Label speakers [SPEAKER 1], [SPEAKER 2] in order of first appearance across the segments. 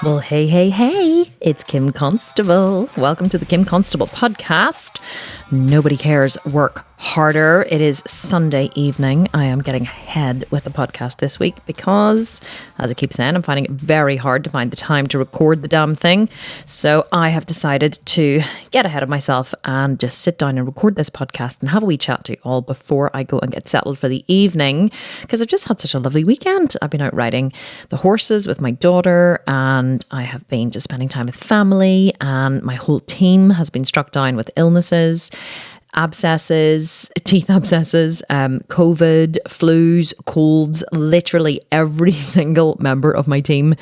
[SPEAKER 1] Well, hey, it's Kim Constable. Welcome to the Kim Constable podcast. Nobody cares, work harder. It is Sunday evening. I am getting ahead with the podcast this week because, as I keep saying, I'm finding it very hard to find the time to record the damn thing. So I have decided to get ahead of myself and just sit down and record this podcast and have a wee chat to you all before I go and get settled for the evening, because I've just had such a lovely weekend. I've been out riding the horses with my daughter, and I have been just spending time with family, and my whole team has been struck down with illnesses, abscesses, teeth abscesses, COVID, flus, colds. Literally every single member of my team,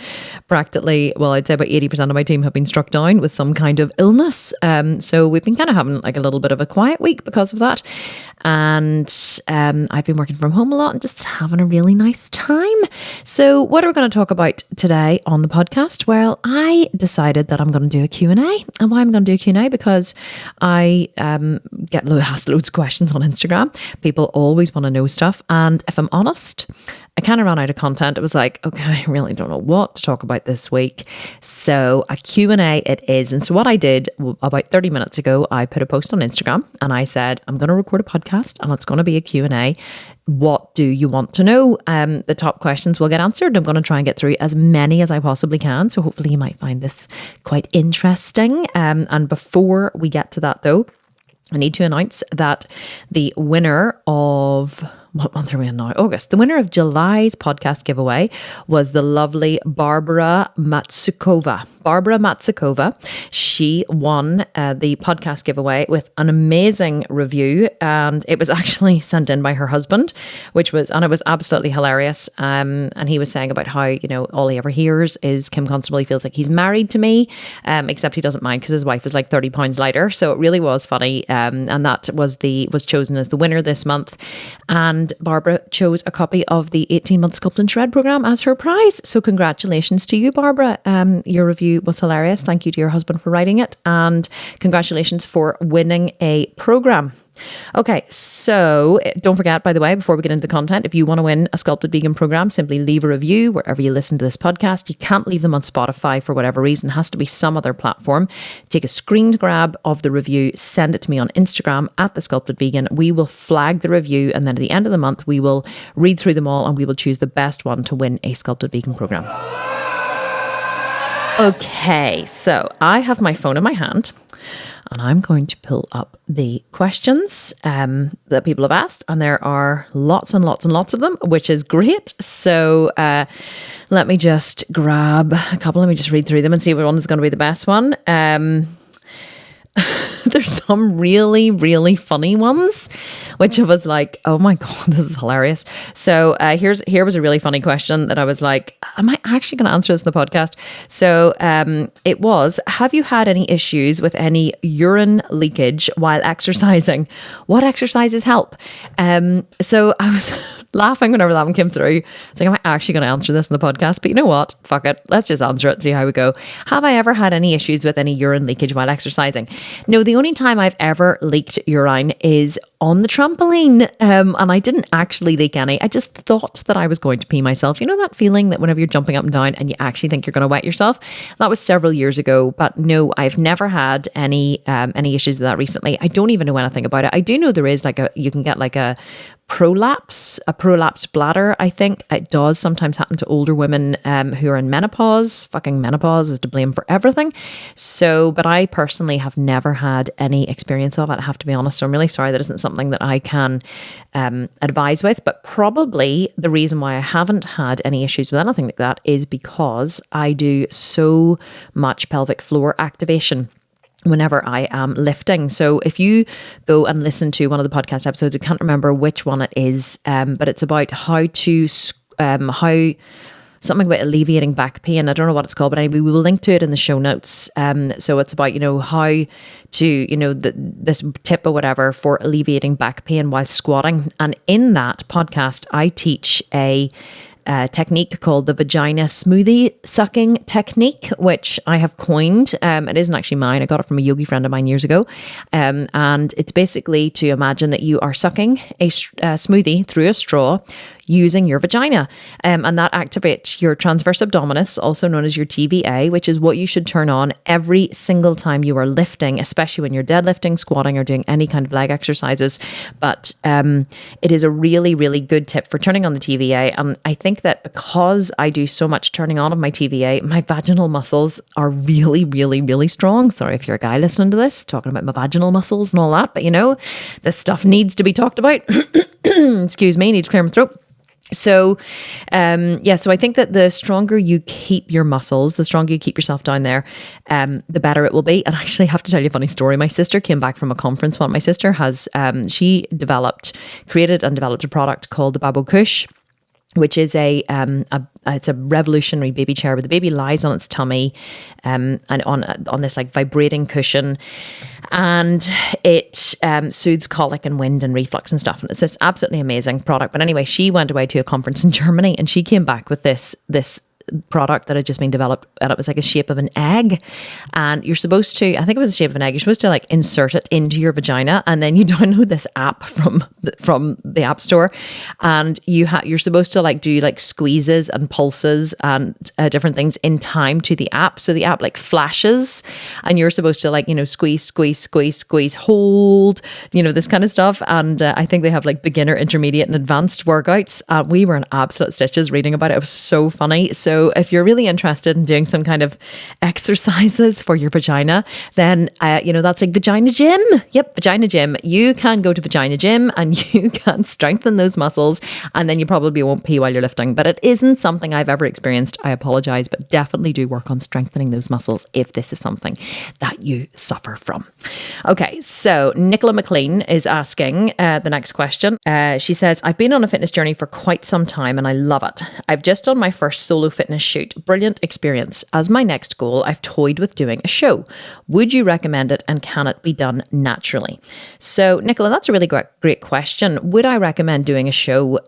[SPEAKER 1] practically, well, I'd say about 80% of my team have been struck down with some kind of illness. So we've been kind of having like a little bit of a quiet week because of that. And I've been working from home a lot and just having a really nice time. So what are we going to talk about today on the podcast? Well, I decided that I'm going to do a Q&A. And why I'm going to do a Q&A? Because I get asked loads of questions on Instagram. People always want to know stuff. And if I'm honest, I kind of ran out of content. It was like, okay, I really don't know what to talk about this week. So a Q&A it is. And so what I did about 30 minutes ago, I put a post on Instagram and I said, I'm going to record a podcast and it's going to be a Q&A. What do you want to know? The top questions will get answered. I'm going to try and get through as many as I possibly can. So hopefully you might find this quite interesting. And before we get to that though, I need to announce that the winner of, what month are we in now? August. The winner of July's podcast giveaway was the lovely Barbara Matsukova. She won the podcast giveaway with an amazing review, and it was actually sent in by her husband, it was absolutely hilarious. And he was saying about how, all he ever hears is Kim Constable. He feels like he's married to me, except he doesn't mind because his wife is like 30 pounds lighter. So it really was funny. And that was chosen as the winner this month. And Barbara chose a copy of the 18-month Sculpt and Shred program as her prize. So congratulations to you, Barbara. Your review was hilarious. Thank you to your husband for writing it. And congratulations for winning a program. Okay, so don't forget, by the way, before we get into the content, if you want to win a Sculpted Vegan program, simply leave a review wherever you listen to this podcast. You can't leave them on Spotify for whatever reason. It has to be some other platform. Take a screen grab of the review, send it to me on Instagram at thesculptedvegan. We will flag the review, and then at the end of the month, we will read through them all and we will choose the best one to win a Sculpted Vegan program. Okay, so I have my phone in my hand and I'm going to pull up the questions that people have asked, and there are lots and lots and lots of them, which is great. So let me just grab a couple. Let me just read through them and see which one is going to be the best one. There's some really, really funny ones, which I was like, oh my God, this is hilarious. So here was a really funny question that I was like, am I actually going to answer this in the podcast? So it was, have you had any issues with any urine leakage while exercising? What exercises help? So I was laughing whenever that one came through. It's like, am I actually going to answer this in the podcast? But you know what? Fuck it. Let's just answer it and see how we go. Have I ever had any issues with any urine leakage while exercising? No, the only time I've ever leaked urine is on the trampoline. And I didn't actually leak any. I just thought that I was going to pee myself. You know that feeling that whenever you're jumping up and down and you actually think you're going to wet yourself? That was several years ago. But no, I've never had any issues with that recently. I don't even know anything about it. I do know there is you can get like a prolapsed bladder. I think it does sometimes happen to older women who are in menopause. Fucking menopause is to blame for everything. So, but I personally have never had any experience of it, I have to be honest. So I'm really sorry that isn't something that I can advise with. But probably the reason why I haven't had any issues with anything like that is because I do so much pelvic floor activation whenever I am lifting. So if you go and listen to one of the podcast episodes, I can't remember which one it is, but it's about something about alleviating back pain. I don't know what it's called, but anyway, we will link to it in the show notes. So it's about, how to, this tip or whatever for alleviating back pain while squatting. And in that podcast, I teach a technique called the vagina smoothie sucking technique, which I have coined. It isn't actually mine. I got it from a yogi friend of mine years ago. And it's basically to imagine that you are sucking a smoothie through a straw. using your vagina. And that activates your transverse abdominis, also known as your TVA, which is what you should turn on every single time you are lifting, especially when you're deadlifting, squatting, or doing any kind of leg exercises. But it is a really, really good tip for turning on the TVA. And I think that because I do so much turning on of my TVA, my vaginal muscles are really, really, really strong. Sorry if you're a guy listening to this, talking about my vaginal muscles and all that, but this stuff needs to be talked about. Excuse me, need to clear my throat. So, so I think that the stronger you keep your muscles, the stronger you keep yourself down there, the better it will be. And actually, I have to tell you a funny story. My sister came back from a conference. My sister has, created and developed a product called the Babo Kush, which is it's a revolutionary baby chair where the baby lies on its tummy, and on this like vibrating cushion, and it soothes colic and wind and reflux and stuff. And it's this absolutely amazing product. But anyway, she went away to a conference in Germany, and she came back with this product that had just been developed, and it was like a shape of an egg, and you're supposed to, I think it was the shape of an egg, you're supposed to like insert it into your vagina, and then you download this app from the app store, and you're supposed to like do like squeezes and pulses and different things in time to the app. So the app like flashes, and you're supposed to like squeeze, hold, this kind of stuff. And I think they have like beginner, intermediate, and advanced workouts. We were in absolute stitches reading about it. It was so funny. So if you're really interested in doing some kind of exercises for your vagina, then, that's like Vagina Gym. Yep, Vagina Gym. You can go to Vagina Gym and you can strengthen those muscles, and then you probably won't pee while you're lifting. But it isn't something I've ever experienced. I apologize, but definitely do work on strengthening those muscles if this is something that you suffer from. Okay, so Nicola McLean is asking the next question. She says, I've been on a fitness journey for quite some time and I love it. I've just done my first solo fitness shoot. Brilliant experience. As my next goal, I've toyed with doing a show. Would you recommend it, and can it be done naturally? So, Nicola, that's a really great question. Would I recommend doing a show?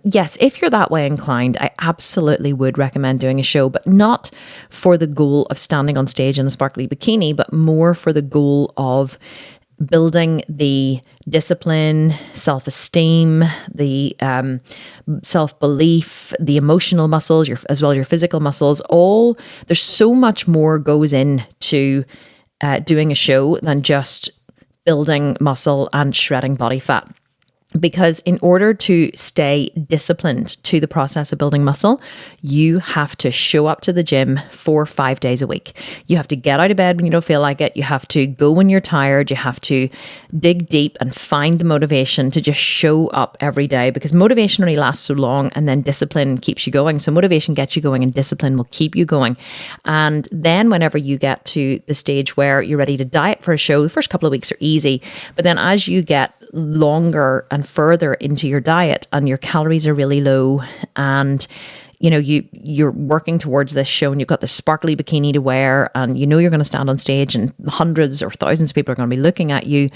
[SPEAKER 1] Yes, if you're that way inclined, I absolutely would recommend doing a show, but not for the goal of standing on stage in a sparkly bikini, but more for the goal of building the discipline, self-esteem, the self-belief, the emotional muscles, as well as your physical muscles. There's so much more goes into doing a show than just building muscle and shredding body fat. Because in order to stay disciplined to the process of building muscle, you have to show up to the gym 4 or 5 days a week. You have to get out of bed when you don't feel like it. You have to go when you're tired. You have to dig deep and find the motivation to just show up every day, because motivation only lasts so long, and then discipline keeps you going. So motivation gets you going and discipline will keep you going. And then whenever you get to the stage where you're ready to diet for a show, the first couple of weeks are easy. But then as you get longer and further into your diet and your calories are really low, and you're working towards this show, and you've got this sparkly bikini to wear, and you're going to stand on stage and hundreds or thousands of people are going to be looking at you,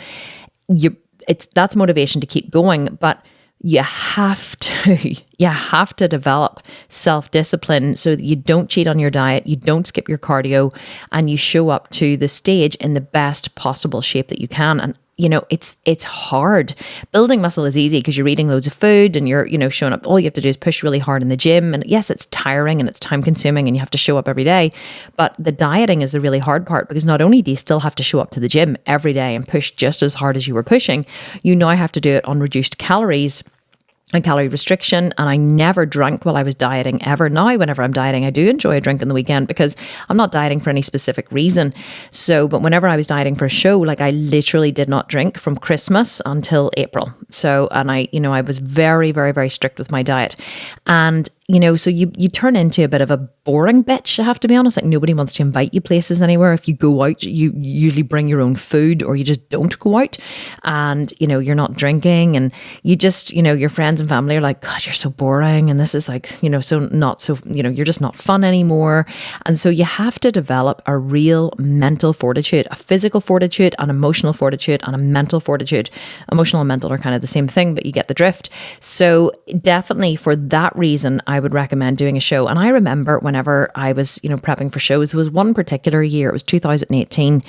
[SPEAKER 1] that's motivation to keep going. But you have to develop self-discipline so that you don't cheat on your diet, you don't skip your cardio, and you show up to the stage in the best possible shape that you can. And it's hard. Building muscle is easy because you're eating loads of food and you're, showing up. All you have to do is push really hard in the gym. And yes, it's tiring and it's time consuming and you have to show up every day. But the dieting is the really hard part, because not only do you still have to show up to the gym every day and push just as hard as you were pushing, you now have to do it on reduced calories and calorie restriction. And I never drank while I was dieting ever. Now, whenever I'm dieting, I do enjoy a drink on the weekend because I'm not dieting for any specific reason. So, but whenever I was dieting for a show, like I literally did not drink from Christmas until April. So, and I was very, very, very strict with my diet. And so you turn into a bit of a boring bitch, I have to be honest. Like nobody wants to invite you places anywhere. If you go out, you usually bring your own food, or you just don't go out, and, you're not drinking, and you just, your friends and family are like, God, you're so boring. And this is like, so not so, you're just not fun anymore. And so you have to develop a real mental fortitude, a physical fortitude, an emotional fortitude, and a mental fortitude. Emotional and mental are kind of the same thing, but you get the drift. So definitely for that reason, I I would recommend doing a show. And I remember whenever I was, prepping for shows, there was one particular year, it was 2018.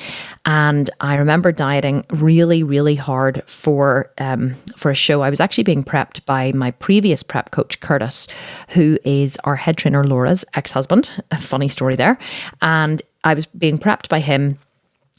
[SPEAKER 1] And I remember dieting really, really hard for a show. I was actually being prepped by my previous prep coach, Curtis, who is our head trainer, Laura's ex-husband. A funny story there. And I was being prepped by him.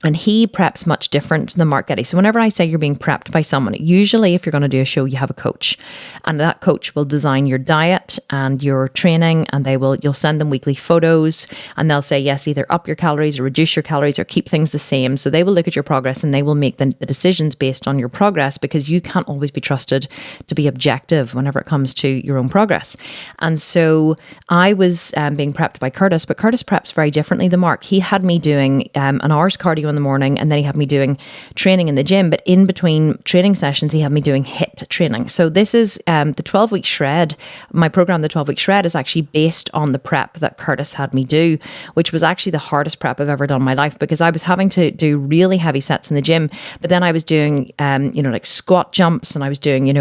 [SPEAKER 1] And he preps much different than Mark Getty. So whenever I say you're being prepped by someone, usually if you're going to do a show, you have a coach. And that coach will design your diet and your training, and you'll send them weekly photos, and they'll say, yes, either up your calories or reduce your calories or keep things the same. So they will look at your progress and they will make the decisions based on your progress, because you can't always be trusted to be objective whenever it comes to your own progress. And so I was being prepped by Curtis, but Curtis preps very differently than Mark. He had me doing an hour's cardio in the morning, and then he had me doing training in the gym, but in between training sessions he had me doing HIIT training. So this is the 12-week shred. My program, the 12-week shred, is actually based on the prep that Curtis had me do, which was actually the hardest prep I've ever done in my life, because I was having to do really heavy sets in the gym, but then I was doing like squat jumps, and I was doing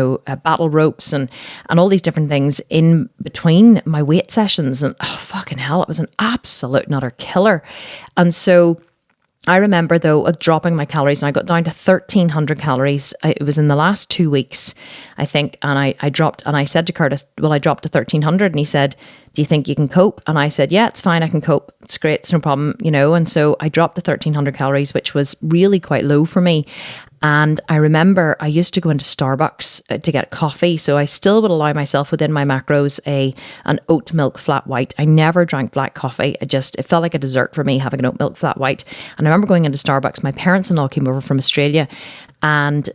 [SPEAKER 1] battle ropes and all these different things in between my weight sessions, and fucking hell, it was an absolute and utter killer. And so I remember though dropping my calories, and I got down to 1,300 calories. It was in the last 2 weeks, I think. And I dropped, and I said to Curtis, well, I dropped to 1,300. And he said, do you think you can cope? And I said, yeah, it's fine. I can cope. It's great. It's no problem, And so I dropped to 1,300 calories, which was really quite low for me. And I remember I used to go into Starbucks to get coffee. So I still would allow myself within my macros an oat milk flat white. I never drank black coffee. It felt like a dessert for me having an oat milk flat white. And I remember going into Starbucks. My parents-in-law came over from Australia, and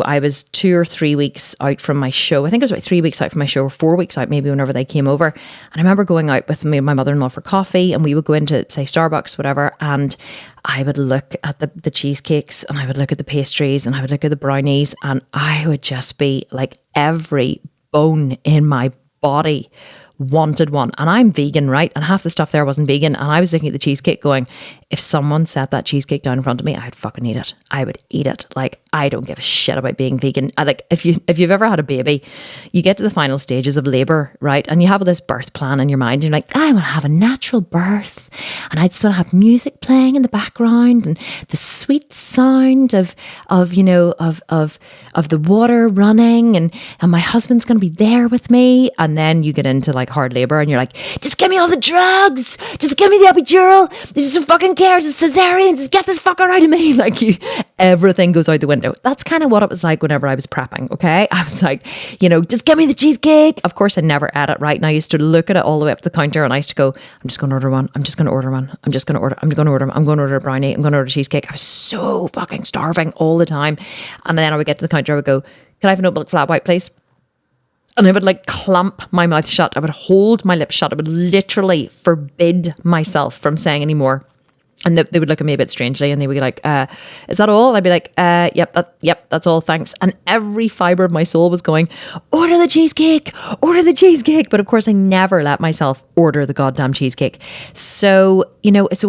[SPEAKER 1] I was 2 or 3 weeks out from my show. I think it was about 3 weeks out from my show, or 4 weeks out maybe, whenever they came over. And I remember going out with my mother-in-law for coffee, and we would go into, say, Starbucks, whatever, and I would look at the cheesecakes, and I would look at the pastries, and I would look at the brownies, and I would just be like, every bone in my body wanted one. And I'm vegan, right? And half the stuff there wasn't vegan. And I was looking at the cheesecake going, if someone set that cheesecake down in front of me, I'd fucking eat it. I would eat it. Like, I don't give a shit about being vegan. If you've ever had a baby, you get to the final stages of labor, right? And you have this birth plan in your mind. You're like, I want to have a natural birth, and I'd still have music playing in the background, and the sweet sound of the water running, and my husband's going to be there with me. And then you get into like hard labor, and you're like, just give me all the drugs, just give me the epidural, just fucking cares, it's cesarean, just get this fucker out of me. Like, everything goes out the window. That's kind of what it was like whenever I was prepping. Okay, I was like, just give me the cheesecake. Of course I never ate it, right? And I used to look at it all the way up to the counter, and I used to go, I'm just going to order one, I'm just going to order one, I'm going to order a brownie, I'm going to order a cheesecake. I was so fucking starving all the time. And then I would get to the counter, I would go, can I have an oat milk flat white, please? And I would like clamp my mouth shut. I would hold my lips shut. I would literally forbid myself from saying any more. And they would look at me a bit strangely, and they would be like, is that all? And I'd be like, yep, that's all, thanks. And every fiber of my soul was going, order the cheesecake. But of course I never let myself order the goddamn cheesecake. So, it's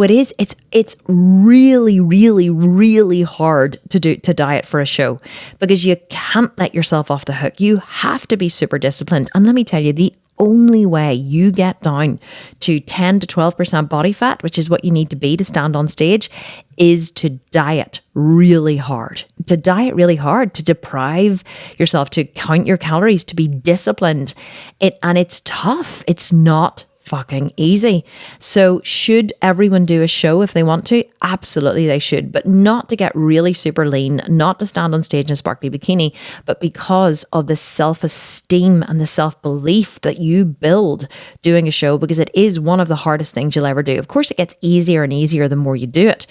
[SPEAKER 1] really, really, really hard to diet for a show, because you can't let yourself off the hook. You have to be super disciplined. And let me tell you, the only way you get down to 10 to 12% body fat, which is what you need to be to stand on stage, is to diet really hard. To deprive yourself, to count your calories, to be disciplined. And it's tough. It's not fucking easy. So should everyone do a show if they want to? Absolutely they should, but not to get really super lean, not to stand on stage in a sparkly bikini, but because of the self-esteem and the self-belief that you build doing a show, because it is one of the hardest things you'll ever do. Of course, it gets easier and easier the more you do it.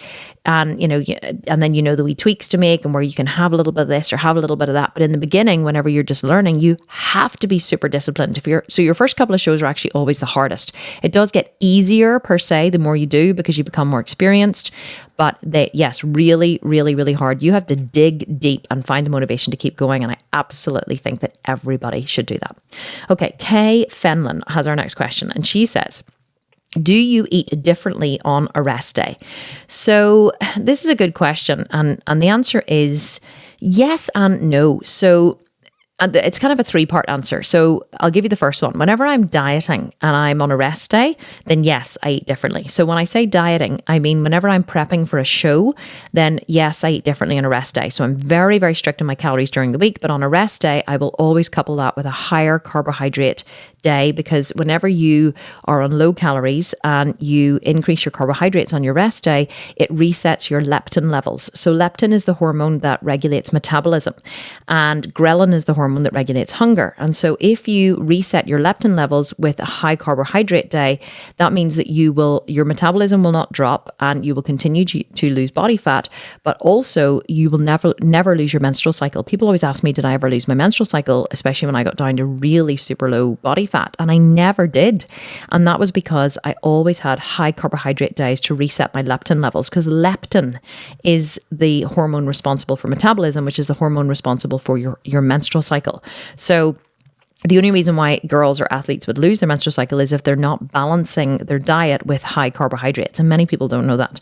[SPEAKER 1] And, and then the wee tweaks to make, and where you can have a little bit of this or have a little bit of that. But in the beginning, whenever you're just learning, you have to be super disciplined. So your first couple of shows are actually always the hardest. It does get easier per se the more you do, because you become more experienced. But really, really, really hard. You have to dig deep and find the motivation to keep going. And I absolutely think that everybody should do that. Okay, Kay Fenlon has our next question, and she says, do you eat differently on a rest day? So this is a good question. And the answer is yes and no. So And it's kind of a three-part answer. So I'll give you the first one. Whenever I'm dieting and I'm on a rest day, then yes, I eat differently. So when I say dieting, I mean whenever I'm prepping for a show, then yes, I eat differently on a rest day. So I'm very, very strict on my calories during the week, but on a rest day, I will always couple that with a higher carbohydrate day, because whenever you are on low calories and you increase your carbohydrates on your rest day, it resets your leptin levels. So leptin is the hormone that regulates metabolism, and ghrelin is the hormone that regulates hunger. And so if you reset your leptin levels with a high carbohydrate day, that means that your metabolism will not drop and you will continue to lose body fat, but also you will never lose your menstrual cycle. People always ask me, did I ever lose my menstrual cycle, especially when I got down to really super low body fat? And I never did. And that was because I always had high carbohydrate days to reset my leptin levels, because leptin is the hormone responsible for metabolism, which is the hormone responsible for your menstrual cycle. So the only reason why girls or athletes would lose their menstrual cycle is if they're not balancing their diet with high carbohydrates. And many people don't know that.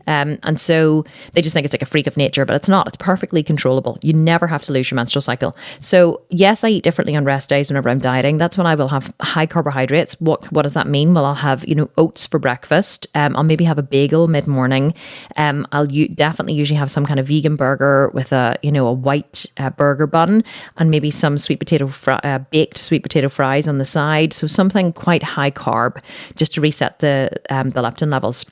[SPEAKER 1] And so they just think it's like a freak of nature, but it's not. It's perfectly controllable. You never have to lose your menstrual cycle. So yes, I eat differently on rest days whenever I'm dieting. That's when I will have high carbohydrates. What does that mean? Well, I'll have, oats for breakfast. I'll maybe have a bagel mid-morning. I'll definitely usually have some kind of vegan burger with a white burger bun, and maybe some sweet potato baked sweet potato fries on the side. So something quite high carb, just to reset the leptin levels.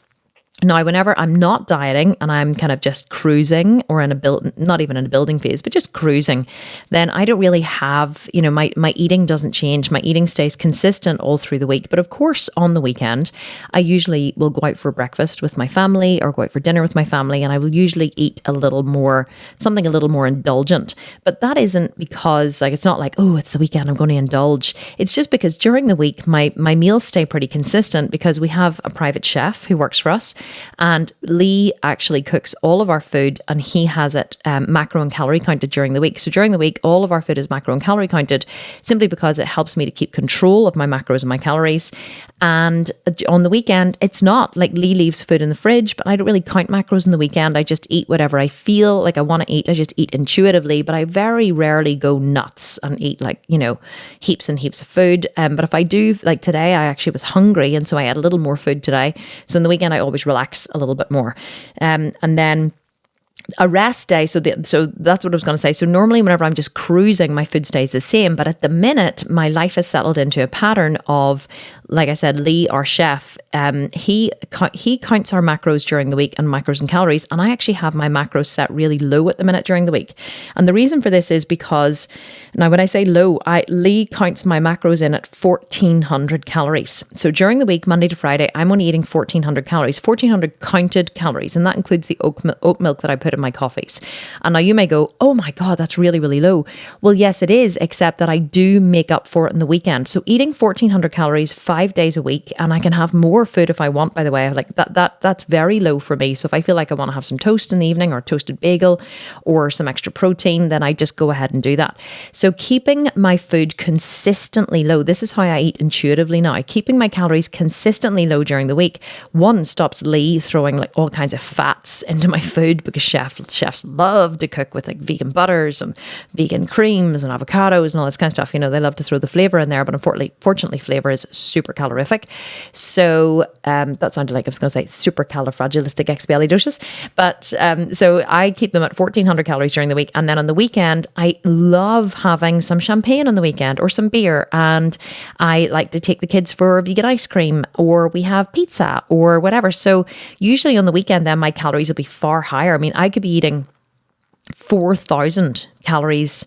[SPEAKER 1] Now, whenever I'm not dieting and I'm kind of just cruising, or not even in a building phase, but just cruising, then I don't really have, my eating doesn't change. My eating stays consistent all through the week. But of course, on the weekend, I usually will go out for breakfast with my family or go out for dinner with my family, and I will usually eat something a little more indulgent. But that isn't because, it's not like, oh, it's the weekend, I'm going to indulge. It's just because during the week, my meals stay pretty consistent, because we have a private chef who works for us. And Lee actually cooks all of our food, and he has it macro and calorie counted during the week. So during the week, all of our food is macro and calorie counted, simply because it helps me to keep control of my macros and my calories. And on the weekend, it's not. Like, Lee leaves food in the fridge, but I don't really count macros in the weekend. I just eat whatever I feel like I want to eat. I just eat intuitively, but I very rarely go nuts and eat heaps and heaps of food. But if I do, like today, I actually was hungry, and so I had a little more food today. So in the weekend, I always relax a little bit more. And then a rest day. So that's what I was going to say. So normally whenever I'm just cruising, my food stays the same. But at the minute, my life has settled into a pattern of, like I said, Lee, our chef, he counts our macros during the week, and macros and calories. And I actually have my macros set really low at the minute during the week. And the reason for this is because, now when I say low, Lee counts my macros in at 1,400 calories. So during the week, Monday to Friday, I'm only eating 1,400 calories, 1,400 counted calories. And that includes the oat milk that I put in my coffees. And now you may go, oh my God, that's really, really low. Well, yes, it is, except that I do make up for it in the weekend. So eating 1,400 calories 5 days a week, and I can have more food if I want, by the way. Like that's very low for me. So if I feel like I want to have some toast in the evening, or a toasted bagel, or some extra protein, then I just go ahead and do that. So keeping my food consistently low, this is how I eat intuitively now. Keeping my calories consistently low during the week, one, stops Lee throwing like all kinds of fats into my food, because chefs love to cook with like vegan butters and vegan creams and avocados and all this kind of stuff. They love to throw the flavor in there, but unfortunately flavor is super calorific. So that sounded like I was going to say supercalifragilisticexpialidocious. But so I keep them at 1,400 calories during the week. And then on the weekend, I love having some champagne on the weekend, or some beer. And I like to take the kids for vegan ice cream, or we have pizza or whatever. So usually on the weekend, then my calories will be far higher. I mean, I could be eating 4,000 calories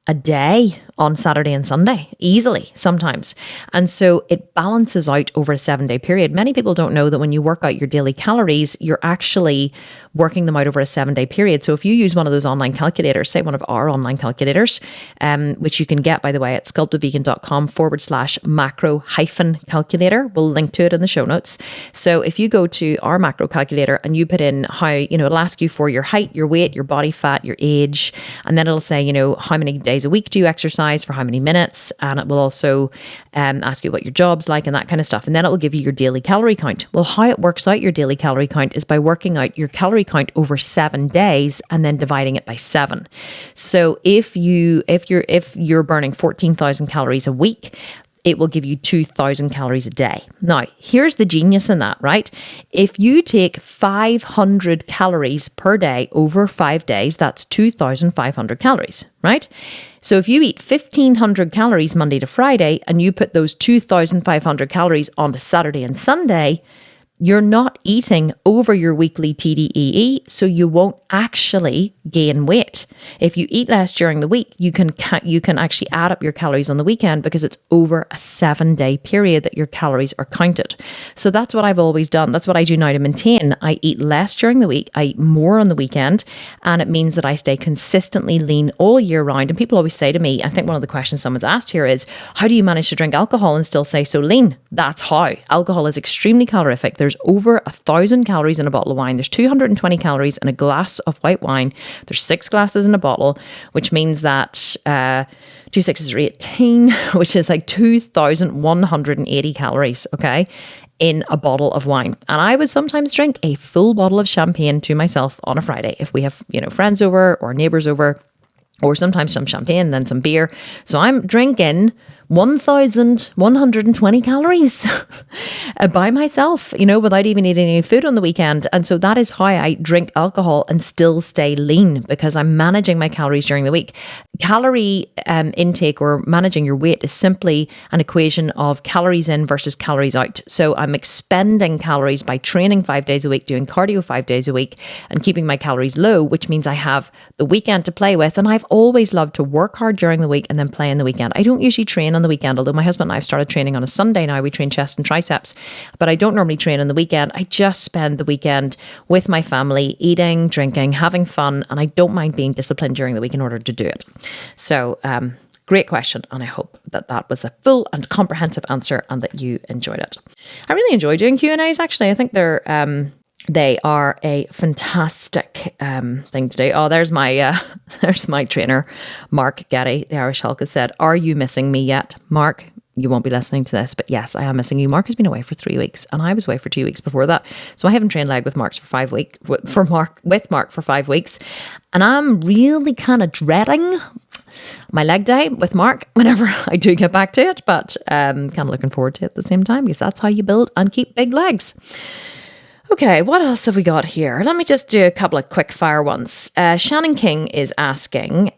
[SPEAKER 1] a day on Saturday and Sunday, easily sometimes. And so it balances out over a 7-day period. Many people don't know that when you work out your daily calories, you're actually working them out over a 7-day period. So if you use one of those online calculators, say one of our online calculators, which you can get, by the way, at sculptedvegan.com/macro-calculator. We'll link to it in the show notes. So if you go to our macro calculator and you put in how, it'll ask you for your height, your weight, your body fat, your age, and then it'll say, how many days a week do you exercise? exercise for how many minutes, and it will also ask you what your job's like and that kind of stuff. And then it will give you your daily calorie count. Well, how it works out your daily calorie count is by working out your calorie count over 7 days and then dividing it by 7. So if you're burning 14,000 calories a week, it will give you 2,000 calories a day. Now, here's the genius in that, right? If you take 500 calories per day over 5 days, that's 2,500 calories, right? So if you eat 1,500 calories Monday to Friday and you put those 2,500 calories onto Saturday and Sunday, you're not eating over your weekly TDEE, so you won't actually gain weight. If you eat less during the week, you can actually add up your calories on the weekend because it's over a 7-day period that your calories are counted. So that's what I've always done. That's what I do now to maintain. I eat less during the week, I eat more on the weekend, and it means that I stay consistently lean all year round. And people always say to me, I think one of the questions someone's asked here is, how do you manage to drink alcohol and still stay so lean? That's how. Alcohol is extremely calorific. There's over 1,000 calories in a bottle of wine. There's 220 calories in a glass of white wine. There's 6 glasses in a bottle, which means that 2 6s are 18, which is like 2,180 calories, okay, in a bottle of wine. And I would sometimes drink a full bottle of champagne to myself on a Friday if we have, friends over or neighbors over, or sometimes some champagne, then some beer. So I'm drinking 1,120 calories by myself, without even eating any food on the weekend. And so that is how I drink alcohol and still stay lean, because I'm managing my calories during the week. Calorie intake, or managing your weight, is simply an equation of calories in versus calories out. So I'm expending calories by training 5 days a week, doing cardio 5 days a week, and keeping my calories low, which means I have the weekend to play with. And I've always loved to work hard during the week and then play in the weekend. I don't usually train on the weekend, although my husband and I have started training on a Sunday now. We train chest and triceps, but I don't normally train on the weekend. I just spend the weekend with my family, eating, drinking, having fun, and I don't mind being disciplined during the week in order to do it. So, great question, and I hope that was a full and comprehensive answer and that you enjoyed it. I really enjoy doing Q&As, actually. I think they are a fantastic thing to do. Oh, there's my trainer, Mark Getty, the Irish Hulk, has said, "Are you missing me yet?" Mark, you won't be listening to this, but yes, I am missing you. Mark has been away for 3 weeks, and I was away for 2 weeks before that. So I haven't trained leg with Mark for 5 weeks, with Mark for 5 weeks. And I'm really kind of dreading my leg day with Mark whenever I do get back to it, but kind of looking forward to it at the same time, because that's how you build and keep big legs. Okay, what else have we got here? Let me just do a couple of quick fire ones. Shannon King is asking,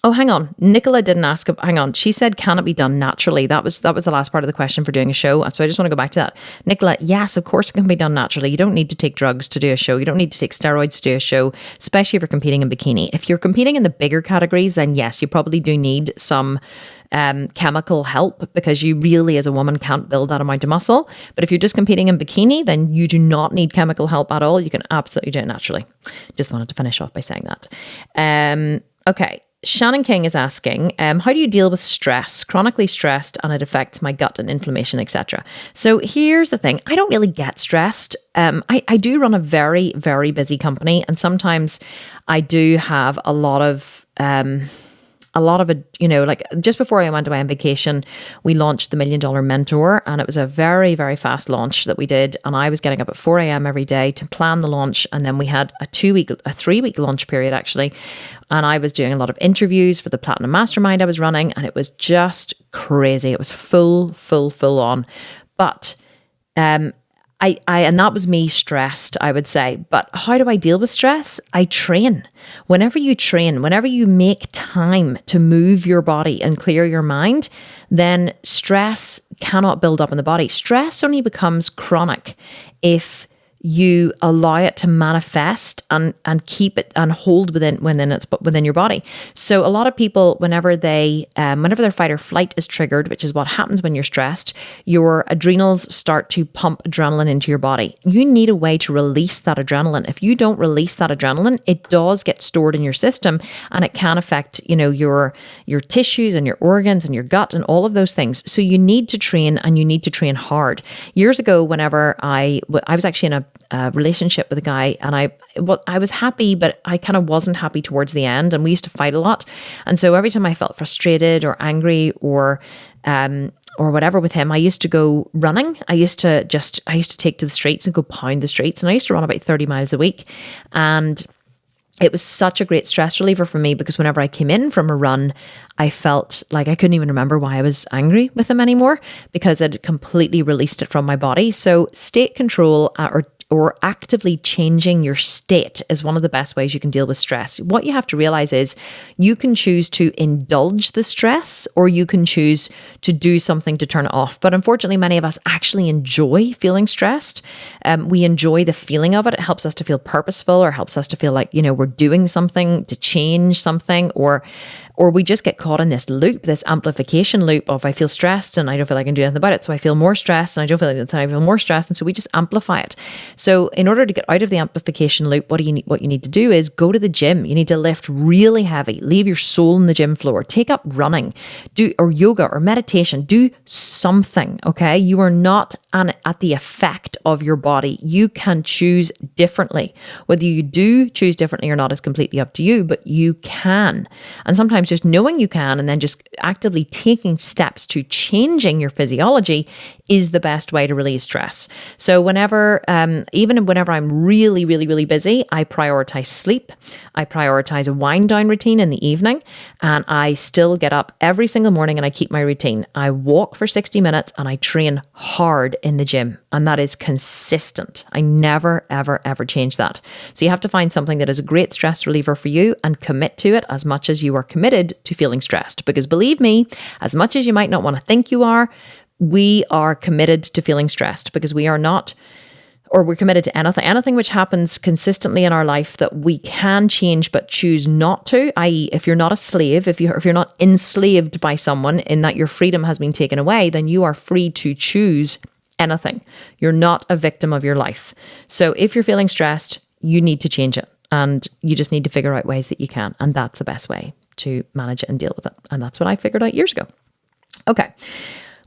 [SPEAKER 1] oh, hang on. Nicola didn't ask. Hang on. She said, can it be done naturally? That was the last part of the question for doing a show. So I just want to go back to that. Nicola, yes, of course it can be done naturally. You don't need to take drugs to do a show. You don't need to take steroids to do a show, especially if you're competing in bikini. If you're competing in the bigger categories, then yes, you probably do need some chemical help, because you really, as a woman, can't build that amount of muscle. But if you're just competing in bikini, then you do not need chemical help at all. You can absolutely do it naturally. Just wanted to finish off by saying that. Okay. Shannon King is asking, how do you deal with stress, chronically stressed, and it affects my gut and inflammation, etc.? So here's the thing. I don't really get stressed. I do run a very, very busy company, and sometimes I do have a lot of like just before I went away on vacation, we launched the $1 Million Mentor, and it was a very, very fast launch that we did. And I was getting up at 4 a.m. every day to plan the launch. And then we had a 3-week launch period, actually. And I was doing a lot of interviews for the Platinum Mastermind I was running, and it was just crazy. It was full on. But, and that was me stressed, I would say. But how do I deal with stress? I train. Whenever you train, whenever you make time to move your body and clear your mind, then stress cannot build up in the body. Stress only becomes chronic if you allow it to manifest and keep it and hold within your body. So a lot of people, whenever their fight or flight is triggered, which is what happens when you're stressed, your adrenals start to pump adrenaline into your body. You need a way to release that adrenaline. If you don't release that adrenaline, it does get stored in your system, and it can affect, your tissues and your organs and your gut and all of those things. So you need to train, and you need to train hard. Years ago, whenever I was actually in a a relationship with a guy, and I was happy, but I kind of wasn't happy towards the end, and we used to fight a lot. And so every time I felt frustrated or angry or whatever with him, I used to go running. I used to take to the streets and go pound the streets, and I used to run about 30 miles a week. And it was such a great stress reliever for me, because whenever I came in from a run, I felt like I couldn't even remember why I was angry with him anymore, because it completely released it from my body. So state control, or actively changing your state, is one of the best ways you can deal with stress. What you have to realize is you can choose to indulge the stress, or you can choose to do something to turn it off. But unfortunately, many of us actually enjoy feeling stressed. We enjoy the feeling of it. It helps us to feel purposeful, or helps us to feel like, we're doing something to change something, or we just get caught in this loop, this amplification loop of, I feel stressed and I don't feel like I can do anything about it. So I feel more stressed, and I don't feel like it, and I feel more stressed. And so we just amplify it. So in order to get out of the amplification loop, what you need to do is go to the gym. You need to lift really heavy, leave your soul on the gym floor, take up running, or yoga or meditation, do something. Okay. You are not at the effect of your body. You can choose differently. Whether you do choose differently or not is completely up to you, but you can. And sometimes just knowing you can, and then just actively taking steps to changing your physiology, is the best way to release stress. So even whenever I'm really, really, really busy, I prioritize sleep. I prioritize a wind down routine in the evening, and I still get up every single morning and I keep my routine. I walk for 60 minutes and I train hard in the gym, and that is consistent. I never, ever, ever change that. So you have to find something that is a great stress reliever for you and commit to it as much as you are committed to feeling stressed. Because believe me, as much as you might not want to think you are, we are committed to feeling stressed, because we are not, or we're committed to anything which happens consistently in our life that we can change but choose not to, i.e. if you're not a slave, if you're not enslaved by someone in that your freedom has been taken away, then you are free to choose anything. You're not a victim of your life. So if you're feeling stressed, you need to change it, and you just need to figure out ways that you can, and that's the best way to manage it and deal with it. And that's what I figured out years ago. Okay.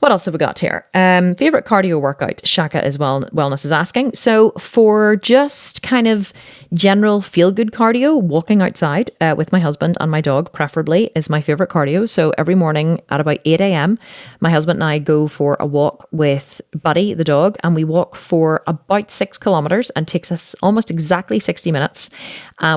[SPEAKER 1] What else have we got here? Favorite cardio workout? Shaka as well. Wellness is asking. So for just kind of general feel-good cardio, walking outside with my husband and my dog, preferably, is my favorite cardio. So every morning at about 8 a.m., my husband and I go for a walk with Buddy, the dog, and we walk for about 6 kilometers, and it takes us almost exactly 60 minutes.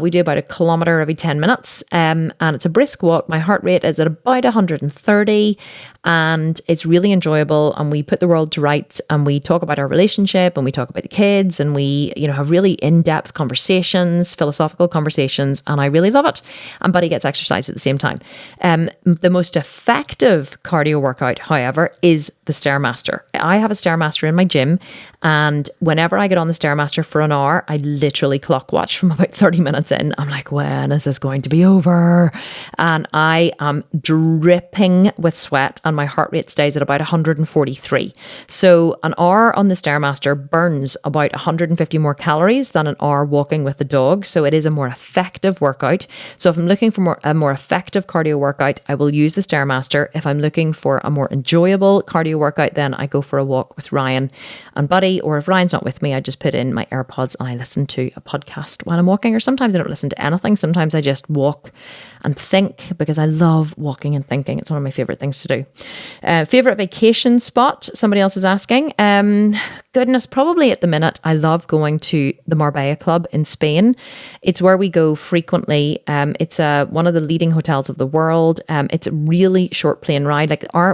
[SPEAKER 1] We do about a kilometer every 10 minutes, and it's a brisk walk. My heart rate is at about 130, and it's really enjoyable, and we put the world to rights, and we talk about our relationship, and we talk about the kids, and we have really in-depth conversations, philosophical conversations, and I really love it. And Buddy gets exercise at the same time. The most effective cardio workout, however, is the Stairmaster. I have a Stairmaster in my gym, and whenever I get on the Stairmaster for an hour, I literally clock watch from about 30 minutes in. I'm like, when is this going to be over? And I am dripping with sweat, and my heart rate stays at about 143. So an hour on the Stairmaster burns about 150 more calories than an hour walking with the dog. So it is a more effective workout. So if I'm looking for a more effective cardio workout, I will use the Stairmaster. If I'm looking for a more enjoyable cardio workout, then I go for a walk with Ryan and Buddy. Or if Ryan's not with me, I just put in my AirPods and I listen to a podcast while I'm walking. Or sometimes I don't listen to anything. Sometimes I just walk and think, because I love walking and thinking. It's one of my favorite things to do. Favorite vacation spot? Somebody else is asking. Goodness, probably at the minute, I love going to the Marbella Club in Spain. It's where we go frequently. It's one of the leading hotels of the world. It's a really short plane ride.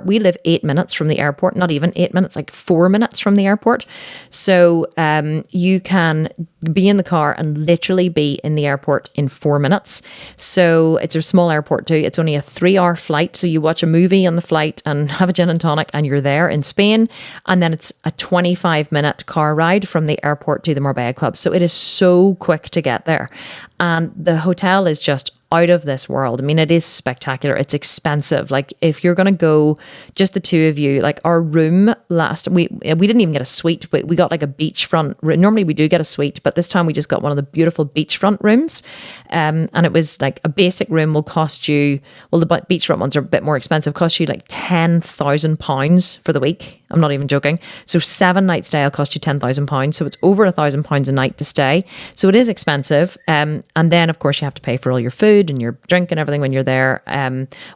[SPEAKER 1] We live 8 minutes from the airport, not even 8 minutes, like 4 minutes from the airport. So you can be in the car and literally be in the airport in 4 minutes. So it's a small airport too. It's only a 3-hour flight. So you watch a movie on the flight and have a gin and tonic and you're there in Spain. And then it's a 25-minute car ride from the airport to the Marbella Club. So it is so quick to get there. And the hotel is just out of this world. I mean, it is spectacular. It's expensive. Like if you're going to go, just the two of you, like our room we didn't even get a suite, but we got like a beachfront. Normally we do get a suite, but this time we just got one of the beautiful beachfront rooms. And it was like a basic room will cost you, well, the beachfront ones are a bit more expensive, cost you like £10,000 for the week. I'm not even joking. So 7 nights stay will cost you £10,000. So it's over £1,000 a night to stay. So it is expensive. And then, of course, you have to pay for all your food and your drink and everything when you're there,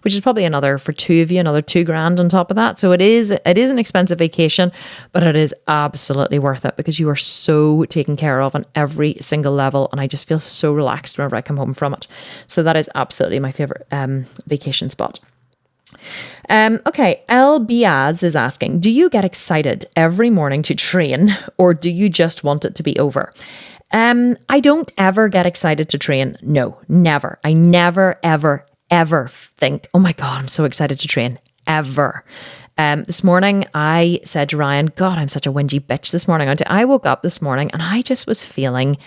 [SPEAKER 1] which is probably another, for two of you, another £2,000 on top of that. So it is an expensive vacation, but it is absolutely worth it because you are so taken care of on every single level. And I just feel so relaxed whenever I come home from it. So that is absolutely my favorite vacation spot. Okay, El Biaz is asking, do you get excited every morning to train or do you just want it to be over? I don't ever get excited to train. No, never. I never, ever, ever think, oh my God, I'm so excited to train. Ever. This morning, I said to Ryan, God, I'm such a whingy bitch this morning. I woke up this morning and I just was feeling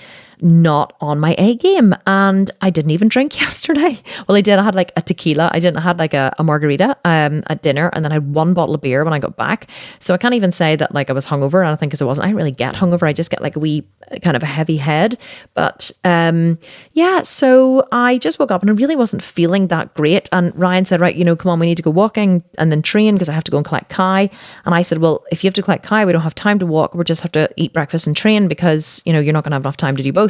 [SPEAKER 1] not on my A game. And I didn't even drink yesterday. Well, I did. I had like a tequila. I had like a margarita at dinner. And then I had 1 bottle of beer when I got back. So I can't even say that like I was hungover. And I think because I wasn't, I didn't really get hungover. I just get like a wee kind of a heavy head. But yeah, so I just woke up and I really wasn't feeling that great. And Ryan said, right, come on, we need to go walking and then train because I have to go and collect Kai. And I said, well, if you have to collect Kai, we don't have time to walk. We just have to eat breakfast and train because, you're not going to have enough time to do both.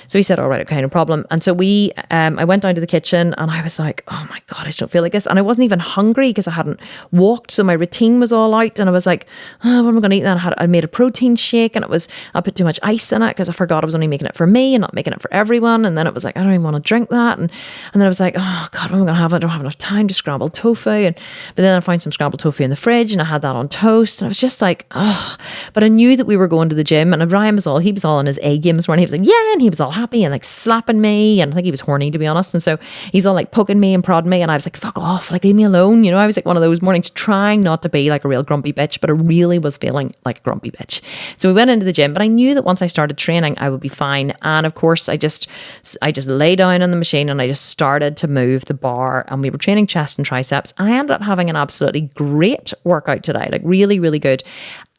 [SPEAKER 1] So he said, all right, okay, no problem. And so I went down to the kitchen and I was like, oh my God, I just don't feel like this. And I wasn't even hungry because I hadn't walked. So my routine was all out and I was like, oh, what am I going to eat then? I made a protein shake and I put too much ice in it because I forgot I was only making it for me and not making it for everyone. And then it was like, I don't even want to drink that. And then I was like, oh God, what am I going to have? I don't have enough time to scramble tofu. But then I found some scrambled tofu in the fridge and I had that on toast. And I was just like, oh, but I knew that we were going to the gym and Ryan was all on his A game this morning. He was like, yeah. And he was all happy and like slapping me. And I think he was horny, to be honest. And so he's all like poking me and prodding me. And I was like, fuck off, like leave me alone. I was like one of those mornings trying not to be like a real grumpy bitch, but I really was feeling like a grumpy bitch. So we went into the gym, but I knew that once I started training, I would be fine. And of course, I just lay down on the machine and I just started to move the bar and we were training chest and triceps. And I ended up having an absolutely great workout today, like really, really good.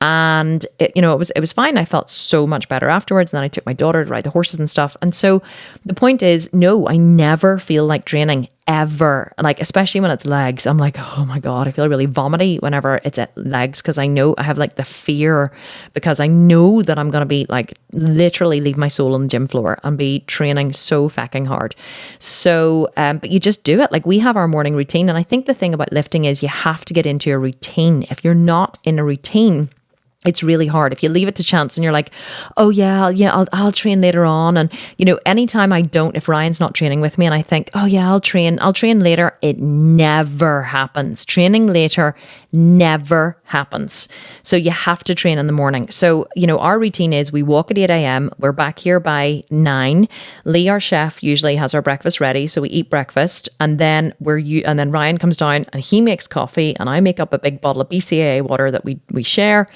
[SPEAKER 1] And it was fine. I felt so much better afterwards. And then I took my daughter to ride the horses and stuff. And so the point is, no, I never feel like training ever. Like, especially when it's legs, I'm like, oh my God, I feel really vomity whenever it's at legs. Cause I know I have like the fear because I know that I'm going to be like literally leave my soul on the gym floor and be training so fucking hard. So, but you just do it. Like we have our morning routine. And I think the thing about lifting is you have to get into a routine. If you're not in a routine, it's really hard. If you leave it to chance and you're like, oh yeah, I'll train later on. And anytime I don't, if Ryan's not training with me and I think, oh yeah, I'll train later, it never happens. Training later never happens. So you have to train in the morning. So, our routine is we walk at 8 a.m. We're back here by 9. Lee, our chef, usually has our breakfast ready. So we eat breakfast and then then Ryan comes down and he makes coffee and I make up a big bottle of BCAA water that we share.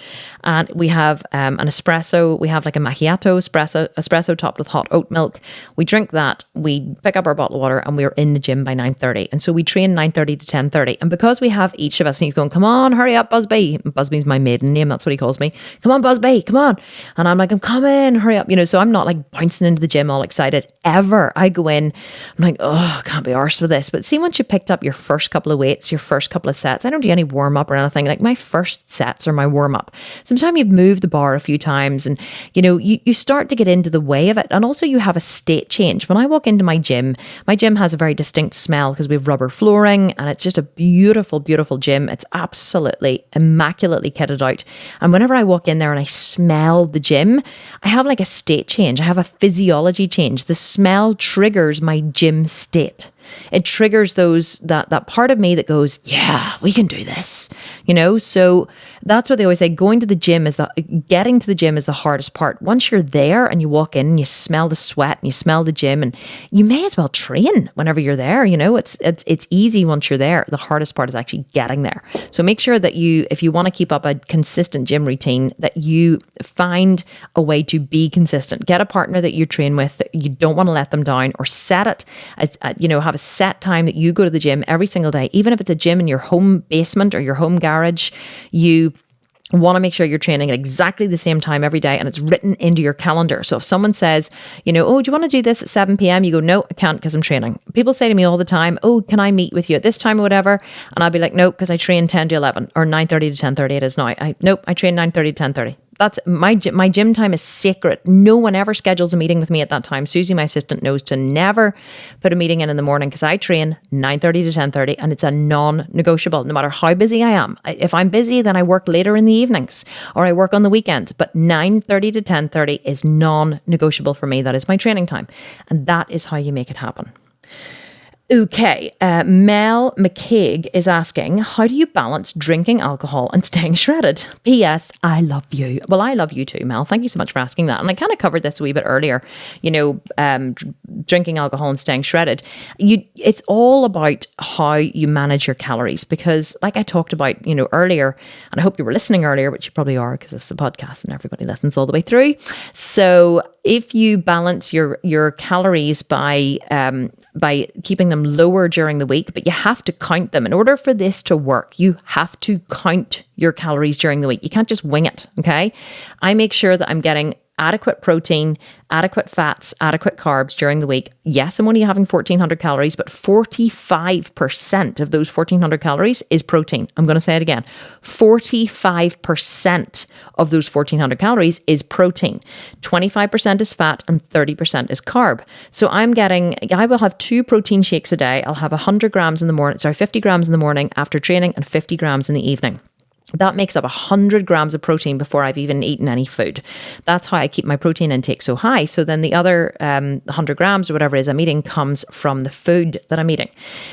[SPEAKER 1] And we have an espresso. We have like a macchiato espresso topped with hot oat milk. We drink that. We pick up our bottle of water and we're in the gym by 9:30. And so we train 9:30 to 10:30. And because we have each of us, and he's going, come on, hurry up, Busby. Busby's my maiden name. That's what he calls me. Come on, Busby, come on. And I'm like, I'm coming, hurry up. So I'm not like bouncing into the gym all excited ever. I go in, I'm like, oh, I can't be arsed with this. But see, once you picked up your first couple of weights, your first couple of sets, I don't do any warm up or anything. Like my first sets are my warm up. Sometimes you've moved the bar a few times and, you start to get into the way of it. And also you have a state change. When I walk into my gym has a very distinct smell because we have rubber flooring and it's just a beautiful, beautiful gym. It's absolutely immaculately kitted out. And whenever I walk in there and I smell the gym, I have like a state change. I have a physiology change. The smell triggers my gym state. It triggers that part of me that goes, yeah, we can do this, so that's what they always say. Getting to the gym is the hardest part. Once you're there and you walk in and you smell the sweat and you smell the gym and you may as well train whenever you're there, it's easy once you're there. The hardest part is actually getting there. So make sure that if you want to keep up a consistent gym routine, that you find a way to be consistent. Get a partner that you train with that you don't want to let them down, or set it as, have a set time that you go to the gym every single day. Even if it's a gym in your home basement or your home garage, you want to make sure you're training at exactly the same time every day and it's written into your calendar. So if someone says, oh, do you want to do this at 7 p.m? You go, no, I can't because I'm training. People say to me all the time, oh, can I meet with you at this time or whatever? And I'll be like, no, because I train 10 to 11 or 9:30 to 10:30 it is now. I train 9:30 to 10:30. That's my gym time is sacred. No one ever schedules a meeting with me at that time. Susie, my assistant, knows to never put a meeting in the morning because I train 9:30 to 10:30 and it's a non-negotiable, no matter how busy I am. If I'm busy, then I work later in the evenings or I work on the weekends. But 9:30 to 10:30 is non-negotiable for me. That is my training time. And that is how you make it happen. Okay, Mel McCaig is asking, how do you balance drinking alcohol and staying shredded? P.S. I love you. Well, I love you too, Mel. Thank you so much for asking that. And I kind of covered this a wee bit earlier, drinking alcohol and staying shredded. It's all about how you manage your calories because like I talked about, earlier, and I hope you were listening earlier, which you probably are because it's a podcast and everybody listens all the way through. So if you balance your calories by keeping them lower during the week, but you have to count them. In order for this to work, you have to count your calories during the week. You can't just wing it, okay? I make sure that I'm getting adequate protein, adequate fats, adequate carbs during the week. Yes, I'm only having 1,400 calories, but 45% of those 1,400 calories is protein. I'm going to say it again. 45% of those 1,400 calories is protein. 25% is fat and 30% is carb. So I will have 2 protein shakes a day. I'll have 50 grams in the morning after training and 50 grams in the evening. That makes up 100 grams of protein before I've even eaten any food. That's how I keep my protein intake so high. So then the other 100 grams or whatever it is I'm eating comes from the food that I'm eating.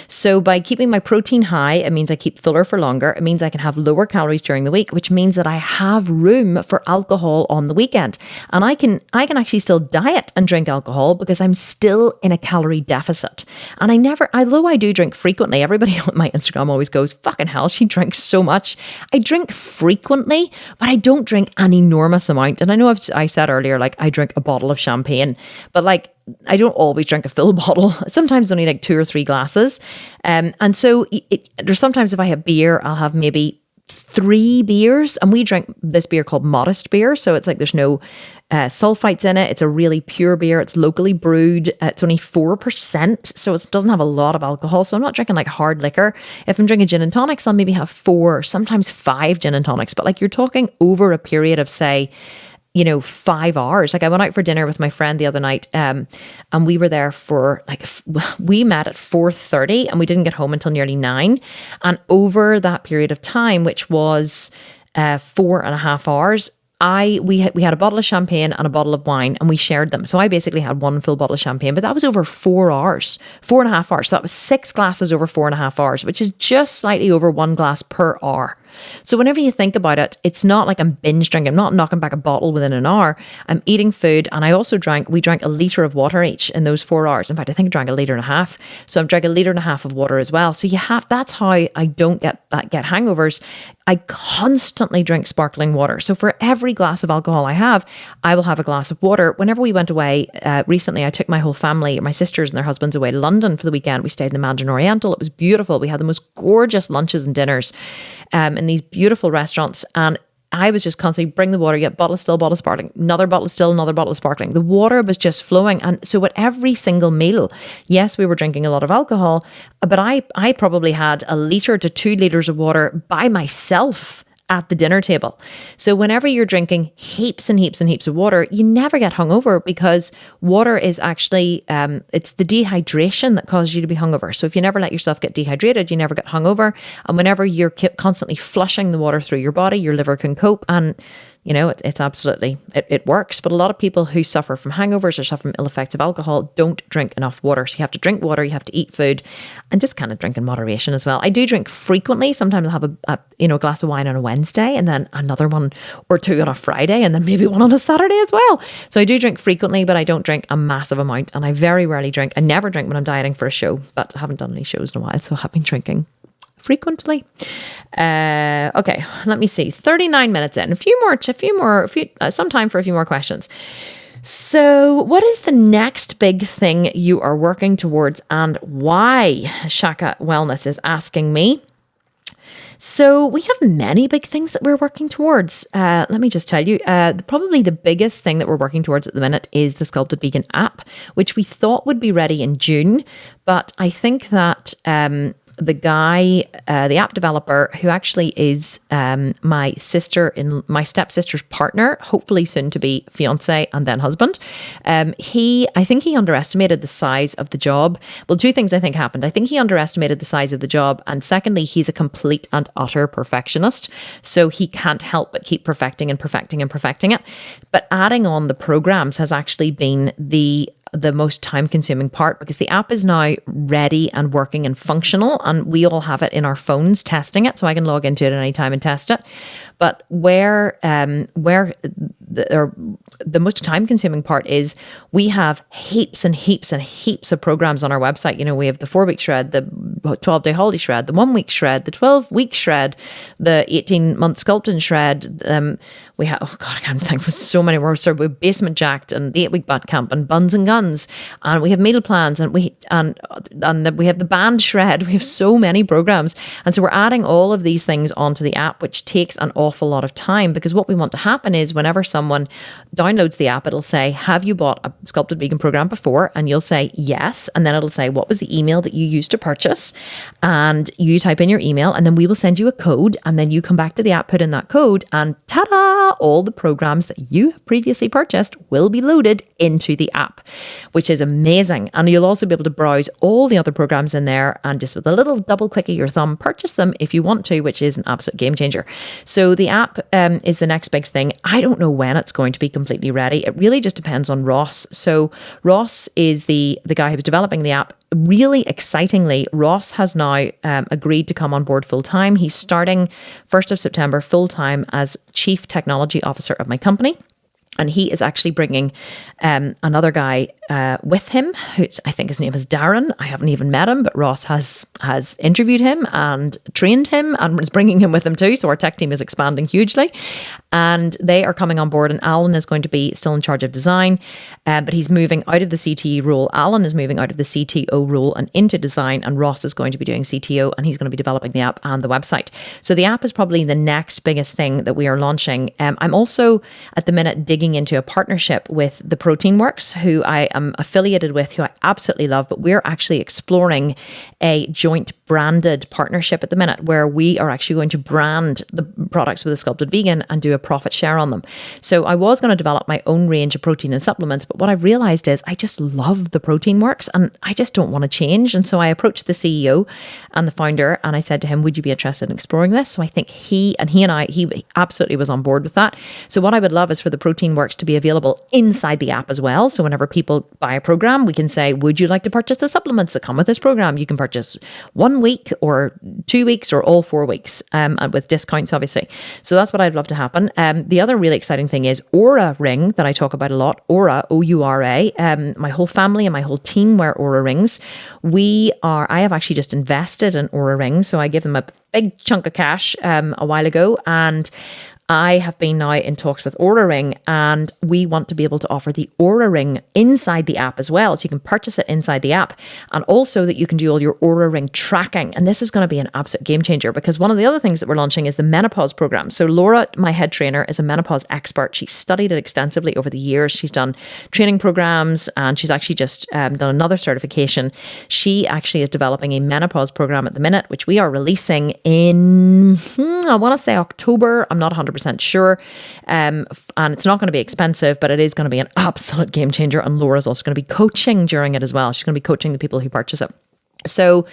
[SPEAKER 1] So by keeping my protein high, it means I keep fuller for longer. It means I can have lower calories during the week, which means that I have room for alcohol on the weekend. And I can actually still diet and drink alcohol because I'm still in a calorie deficit. And although I do drink frequently, everybody on my Instagram always goes, fucking hell, she drinks so much. I drink frequently, but I don't drink an enormous amount. And I know I said earlier, like I drink a bottle of champagne, but like I don't always drink a full bottle. Sometimes only like 2 or 3 glasses. And so there's sometimes if I have beer, I'll have maybe 3 beers, and we drink this beer called Modest beer. So it's like there's no sulfites in it. It's a really pure beer. It's locally brewed. It's only 4%, so it doesn't have a lot of alcohol. So I'm not drinking like hard liquor. If I'm drinking gin and tonics, I'll maybe have 4, sometimes 5 gin and tonics. But like you're talking over a period of say, 5 hours. Like I went out for dinner with my friend the other night, and we were there for we met at 4:30 and we didn't get home until nearly 9. And over that period of time, which was 4.5 hours, we had a bottle of champagne and a bottle of wine and we shared them. So I basically had 1 full bottle of champagne, but that was over 4 hours, 4.5 hours. So that was 6 glasses over 4.5 hours, which is just slightly over 1 glass per hour. So whenever you think about it, it's not like I'm binge drinking. I'm not knocking back a bottle within an hour. I'm eating food. And we drank a litre of water each in those 4 hours. In fact, I think I drank 1.5 litres. So I'm drinking 1.5 litres of water as well. So that's how I don't get hangovers. I constantly drink sparkling water. So for every glass of alcohol I have, I will have a glass of water. Whenever we went away recently, I took my whole family, my sisters and their husbands away to London for the weekend. We stayed in the Mandarin Oriental. It was beautiful. We had the most gorgeous lunches and dinners in these beautiful restaurants. And I was just constantly bring the water, get bottle still, bottle sparkling, another bottle still, another bottle of sparkling. The water was just flowing. And so at every single meal, yes, we were drinking a lot of alcohol, but I probably had 1 litre to 2 litres of water by myself at the dinner table. So whenever you're drinking heaps and heaps and heaps of water, you never get hungover because water is actually, it's the dehydration that causes you to be hungover. So if you never let yourself get dehydrated, you never get hungover. And whenever you're constantly flushing the water through your body, your liver can cope. And it's absolutely, it works. But a lot of people who suffer from hangovers or suffer from ill effects of alcohol don't drink enough water. So you have to drink water, you have to eat food, and just kind of drink in moderation as well. I do drink frequently. Sometimes I'll have a glass of wine on a Wednesday and then another one or 2 on a Friday and then maybe one on a Saturday as well. So I do drink frequently, but I don't drink a massive amount. And I very rarely drink. I never drink when I'm dieting for a show, but I haven't done any shows in a while. So I have been drinking frequently. Okay, let me see. 39 minutes in. Some time for a few more questions. So what is the next big thing you are working towards and why? Shaka Wellness is asking me. So we have many big things that we're working towards. Let me just tell you, probably the biggest thing that we're working towards at the minute is the Sculpted Vegan app, which we thought would be ready in June. But I think that the guy, the app developer, who actually is my stepsister's partner, hopefully soon to be fiance and then husband. I think he underestimated the size of the job. Well, two things I think happened. I think he underestimated the size of the job, and secondly, he's a complete and utter perfectionist, so he can't help but keep perfecting and perfecting and perfecting it. But adding on the programs has actually been the most time-consuming part, because the app is now ready and working and functional, and we all have it in our phones testing it, so I can log into it at any time and test it. But where the most time-consuming part is, we have heaps and heaps and heaps of programs on our website. You know, we have the 4-week shred, the 12-day holiday shred, the 1-week shred, the 12-week shred, the 18-month sculpting shred. We have, oh God, I can't think of so many more. So we have basement jacked and the 8-week boot camp and buns and guns, and we have meal plans, and we have the band shred. We have so many programs, and so we're adding all of these things onto the app, which takes an awful lot of time, because what we want to happen is, whenever someone downloads the app, it'll say, have you bought a Sculpted Vegan program before? And you'll say yes, and then it'll say, what was the email that you used to purchase? And you type in your email, and then we will send you a code, and then you come back to the app, put in that code, and ta-da! All the programs that you have previously purchased will be loaded into the app, which is amazing. And you'll also be able to browse all the other programs in there, and just with a little double click of your thumb, purchase them if you want to, which is an absolute game changer. So the app is the next big thing. I don't know when it's going to be completely ready. It really just depends on Ross. So Ross is the guy who was developing the app. Really excitingly, Ross has now agreed to come on board full-time. He's starting 1st of September full-time as Chief Technology Officer of my company. And he is actually bringing another guy with him, who I think his name is Darren. I haven't even met him, but Ross has interviewed him and trained him and is bringing him with him too. So our tech team is expanding hugely. And they are coming on board, and Alan is going to be still in charge of design, but he's moving out of the CTE role. Alan is moving out of the CTO role and into design, and Ross is going to be doing CTO, and he's going to be developing the app and the website. So the app is probably the next biggest thing that we are launching. I'm also at the minute digging into a partnership with the Protein Works, who I am affiliated with, who I absolutely love, but we're actually exploring a joint branded partnership at the minute, where we are actually going to brand the products with a Sculpted Vegan and do a profit share on them. So I was going to develop my own range of protein and supplements, but what I've realized is I just love the Protein Works and I just don't want to change. And so I approached the CEO and the founder, and I said to him, would you be interested in exploring this? So I think he absolutely was on board with that. So what I would love is for the Protein Works to be available inside the app as well. So whenever people buy a program, we can say, would you like to purchase the supplements that come with this program? You can purchase 1 week or 2 weeks or all 4 weeks, and with discounts, obviously. So that's what I'd love to happen. The other really exciting thing is Aura Ring, that I talk about a lot. Aura, O-U-R-A. My whole family and my whole team wear Aura rings. I have actually just invested in Aura rings. So I give them a big chunk of cash a while ago, and I have been now in talks with Aura Ring, and we want to be able to offer the Aura Ring inside the app as well. So you can purchase it inside the app, and also that you can do all your Aura Ring tracking. And this is going to be an absolute game changer, because one of the other things that we're launching is the menopause program. So Laura, my head trainer, is a menopause expert. She studied it extensively over the years. She's done training programs, and she's actually just done another certification. She actually is developing a menopause program at the minute, which we are releasing in, I want to say October. I'm not 100% sure. And it's not going to be expensive, but it is going to be an absolute game changer. And Laura's also going to be coaching during it as well. She's going to be coaching the people who purchase it. So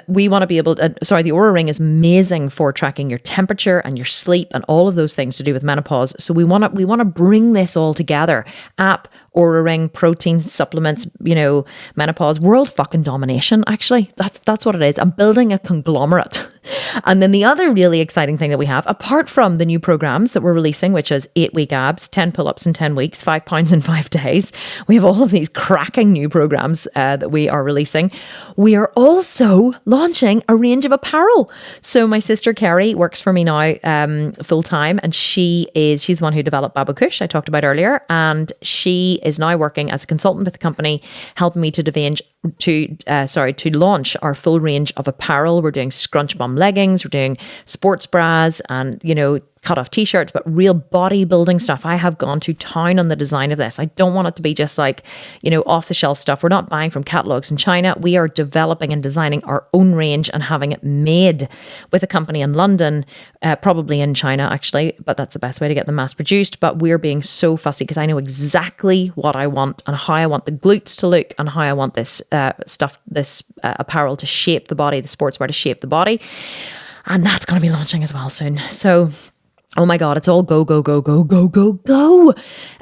[SPEAKER 1] we want to be able to, the Aura Ring is amazing for tracking your temperature and your sleep and all of those things to do with menopause. So we want to bring this all together. App, Aura Ring, protein supplements, menopause, world fucking domination. Actually, that's what it is. I'm building a conglomerate. And then the other really exciting thing that we have, apart from the new programs that we're releasing, which is 8-week abs, 10 pull-ups in 10 weeks, 5 pounds in 5 days. We have all of these cracking new programs that we are releasing. We are also launching a range of apparel. So my sister Kerry works for me now full time, and she's the one who developed Babu Kush I talked about earlier, and she is now working as a consultant with the company, helping me to launch our full range of apparel. We're doing scrunch bum leggings, we're doing sports bras, and cut off t-shirts, but real bodybuilding stuff. I have gone to town on the design of this. I don't want it to be just like, off the shelf stuff. We're not buying from catalogs in China. We are developing and designing our own range and having it made with a company in London, probably in China actually, but that's the best way to get them mass produced. But we're being so fussy because I know exactly what I want and how I want the glutes to look and how I want this apparel to shape the body, the sportswear to shape the body. And that's going to be launching as well soon. So, oh my God, it's all go, go, go, go, go, go, go.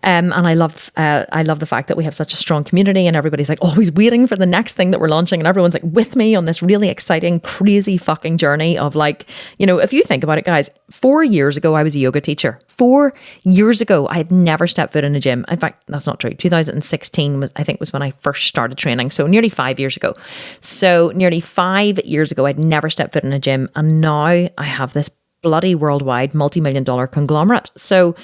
[SPEAKER 1] And I love the fact that we have such a strong community and everybody's like always waiting for the next thing that we're launching. And everyone's like with me on this really exciting, crazy fucking journey of if you think about it, guys, 4 years ago, I was a yoga teacher. 4 years ago, I had never stepped foot in a gym. In fact, that's not true. 2016 was when I first started training. So nearly 5 years ago. So nearly 5 years ago, I'd never stepped foot in a gym. And now I have this bloody worldwide multi-million-dollar conglomerate. So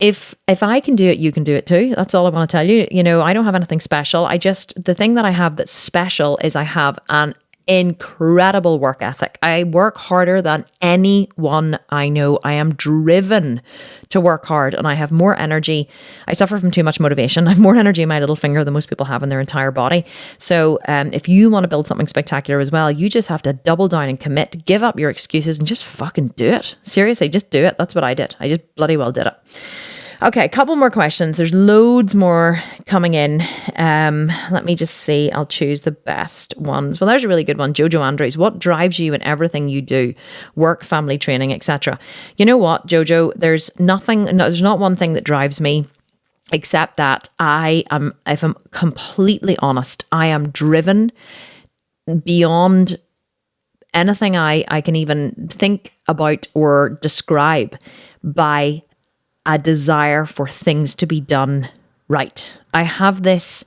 [SPEAKER 1] if I can do it, you can do it too. That's all I want to tell you. I don't have anything special. The thing that I have that's special is I have an incredible work ethic. I work harder than anyone I know. I am driven to work hard and I have more energy. I suffer from too much motivation. I have more energy in my little finger than most people have in their entire body. So if you want to build something spectacular as well, you just have to double down and commit, give up your excuses and just fucking do it. Seriously, just do it. That's what I did. I just bloody well did it. Okay, a couple more questions. There's loads more coming in. Let me just see. I'll choose the best ones. Well, there's a really good one. Jojo Andrews. What drives you in everything you do? Work, family, training, etc. You know what, Jojo? There's not one thing that drives me except that if I'm completely honest, I am driven beyond anything I can even think about or describe by a desire for things to be done right. I have this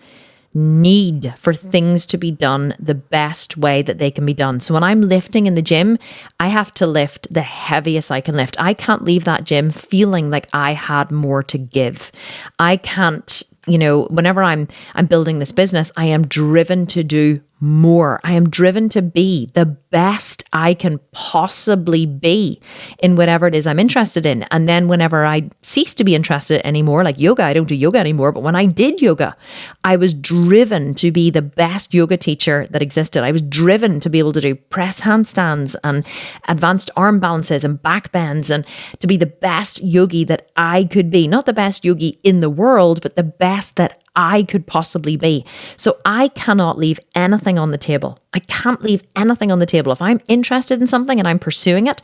[SPEAKER 1] need for things to be done the best way that they can be done. So when I'm lifting in the gym, I have to lift the heaviest I can lift. I can't leave that gym feeling like I had more to give. I can't, whenever I'm building this business, I am driven to do more. I am driven to be the best I can possibly be in whatever it is I'm interested in. And then whenever I cease to be interested anymore, like yoga, I don't do yoga anymore, but when I did yoga, I was driven to be the best yoga teacher that existed. I was driven to be able to do press handstands and advanced arm balances and back bends and to be the best yogi that I could be. Not the best yogi in the world, but the best that I could possibly be. So I cannot leave anything on the table. I can't leave anything on the table. If I'm interested in something and I'm pursuing it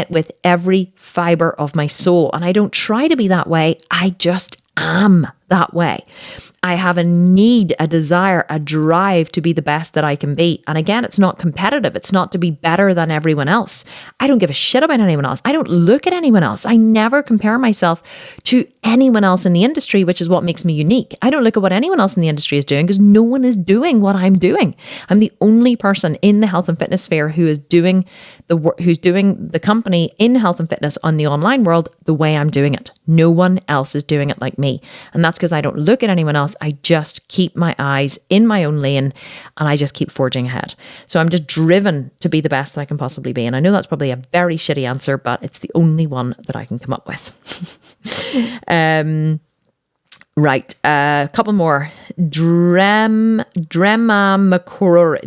[SPEAKER 1] with every fiber of my soul. And I don't try to be that way. I just am that way. I have a need, a desire, a drive to be the best that I can be. And again, it's not competitive. It's not to be better than everyone else. I don't give a shit about anyone else. I don't look at anyone else. I never compare myself to anyone else in the industry, which is what makes me unique. I don't look at what anyone else in the industry is doing because no one is doing what I'm doing. I'm the only person in the health and fitness sphere who is doing the company in health and fitness on the online world the way I'm doing it. No one else is doing it like me. And that's because I don't look at anyone else. I just keep my eyes in my own lane and I just keep forging ahead. So I'm just driven to be the best that I can possibly be. And I know that's probably a very shitty answer, but it's the only one that I can come up with. Right, a couple more. Drema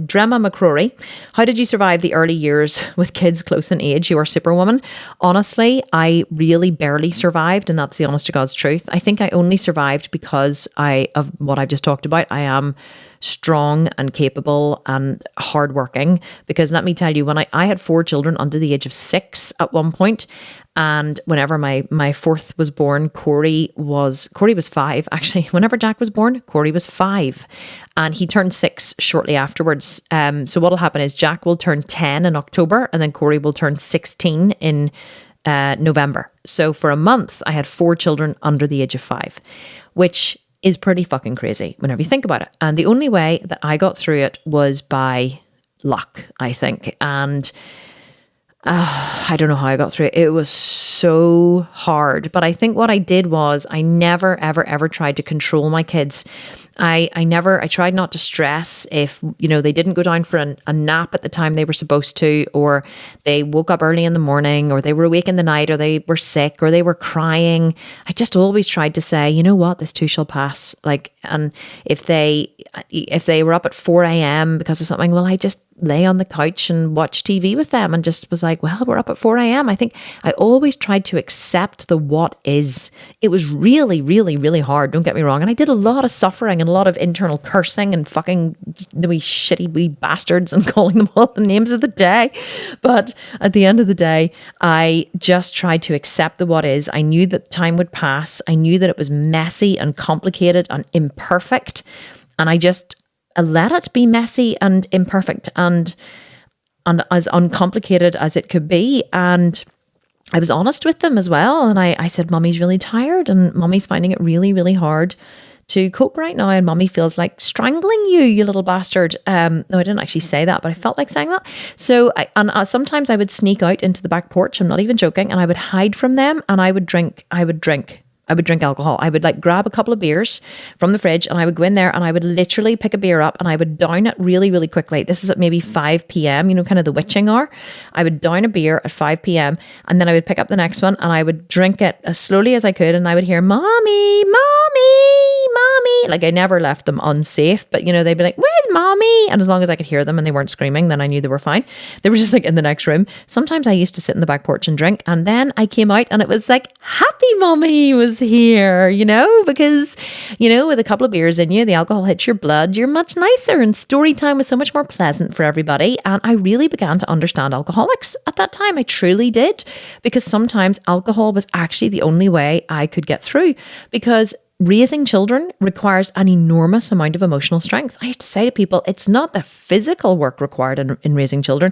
[SPEAKER 1] McCrory. How did you survive the early years with kids close in age? You are superwoman. Honestly, I really barely survived, and that's the honest to God's truth. I think I only survived because of what I've just talked about. I am strong and capable and hardworking, because let me tell you, when I had 4 children under the age of 6 at one point, and whenever my fourth was born, Corey was 5. Actually, whenever Jack was born, Corey was 5. And he turned 6 shortly afterwards. So what'll happen is Jack will turn 10 in October, and then Corey will turn 16 in November. So for a month, I had 4 children under the age of 5, which is pretty fucking crazy whenever you think about it. And the only way that I got through it was by luck, I think. And I don't know how I got through it. It was so hard. But I think what I did was I never, ever, ever tried to control my kids. I tried not to stress if, they didn't go down for a nap at the time they were supposed to, or they woke up early in the morning, or they were awake in the night, or they were sick, or they were crying. I just always tried to say, you know what, this too shall pass. And if they were up at 4 a.m. because of something, well, I just lay on the couch and watch TV with them and just was like, well, we're up at 4 a.m. I think I always tried to accept the what is. It was really, really, really hard. Don't get me wrong. And I did a lot of suffering and a lot of internal cursing and fucking the wee shitty wee bastards and calling them all the names of the day. But at the end of the day, I just tried to accept the what is. I knew that time would pass. I knew that it was messy and complicated and imperfect. And I just let it be messy and imperfect and as uncomplicated as it could be. And I was honest with them as well. And I said, Mummy's really tired and Mummy's finding it really, really hard to cope right now. And Mummy feels like strangling you, you little bastard. No, I didn't actually say that, but I felt like saying that. So sometimes I would sneak out into the back porch. I'm not even joking. And I would hide from them and I would drink alcohol. I would grab a couple of beers from the fridge and I would go in there and I would literally pick a beer up and I would down it really, really quickly. This is at maybe 5 p.m., kind of the witching hour. I would down a beer at 5 p.m. and then I would pick up the next one and I would drink it as slowly as I could and I would hear, Mommy, Mommy, Mommy. I never left them unsafe, but they'd be like, where's Mommy? And as long as I could hear them and they weren't screaming, then I knew they were fine. They were just in the next room. Sometimes I used to sit in the back porch and drink and then I came out and it was like, happy Mommy was here, because, with a couple of beers in you, the alcohol hits your blood, you're much nicer and story time was so much more pleasant for everybody. And I really began to understand alcoholics at that time. I truly did, because sometimes alcohol was actually the only way I could get through, because raising children requires an enormous amount of emotional strength. I used to say to people, it's not the physical work required in raising children,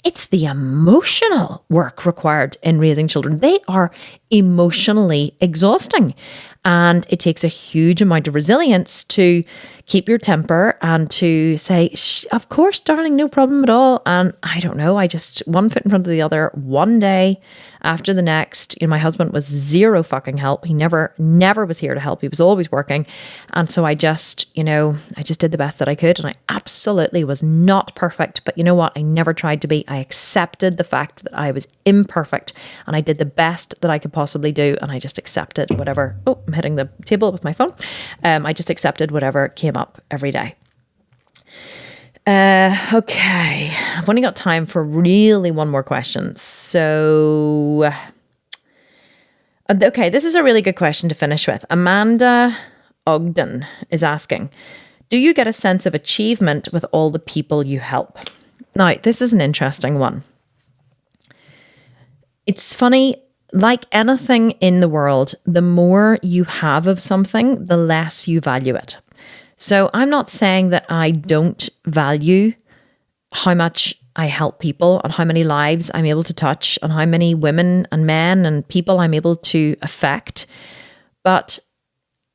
[SPEAKER 1] it's the emotional work required in raising children. They are emotionally exhausting. And it takes a huge amount of resilience to keep your temper and to say, of course, darling, no problem at all. And I don't know, I just one foot in front of the other, one day after the next. My husband was zero fucking help. He never was here to help. He was always working. And so I just did the best that I could. And I absolutely was not perfect. But you know what? I never tried to be. I accepted the fact that I was imperfect and I did the best that I could possibly do. And I just accepted whatever. Oh, I'm hitting the table with my phone. I just accepted whatever came up every day. Okay. I've only got time for really one more question. So, okay, this is a really good question to finish with. Amanda Ogden is asking, do you get a sense of achievement with all the people you help? Now, this is an interesting one. It's funny, like anything in the world, the more you have of something, the less you value it. So I'm not saying that I don't value how much I help people and how many lives I'm able to touch and how many women and men and people I'm able to affect. But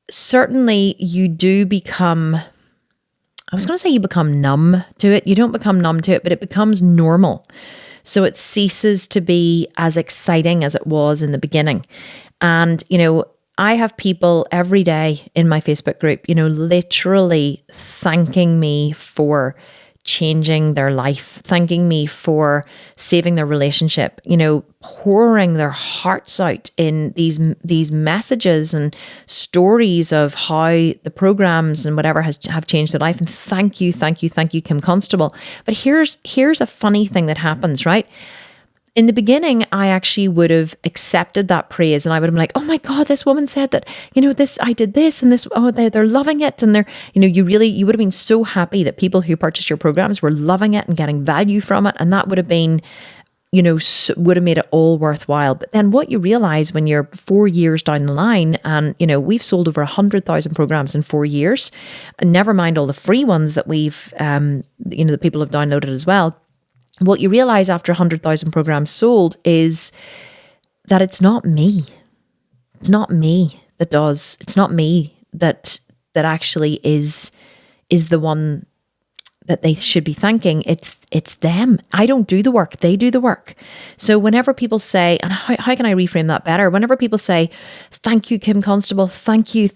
[SPEAKER 1] certainly you do become, I was going to say you become numb to it. You don't become numb to it, but it becomes normal. So it ceases to be as exciting as it was in the beginning. And, I have people every day in my Facebook group, literally thanking me for changing their life, thanking me for saving their relationship, pouring their hearts out in these messages and stories of how the programs and whatever have changed their life. And thank you, Kim Constable. But here's a funny thing that happens, right? In the beginning, I actually would have accepted that praise and I would have been like, oh my God, this woman said that, I did this and this, oh, they're loving it. And they're, you would have been so happy that people who purchased your programs were loving it and getting value from it. And that would have been, would have made it all worthwhile. But then what you realize when you're 4 years down the line and, we've sold over 100,000 programs in 4 years, and never mind all the free ones that we've, the people have downloaded as well. What you realize after 100,000 programs sold is that it's not me. It's not me that does. It's not me that actually is the one that they should be thanking, it's them. I don't do the work, they do the work. So whenever people say, and how can I reframe that better? Whenever people say, thank you, Kim Constable, thank you,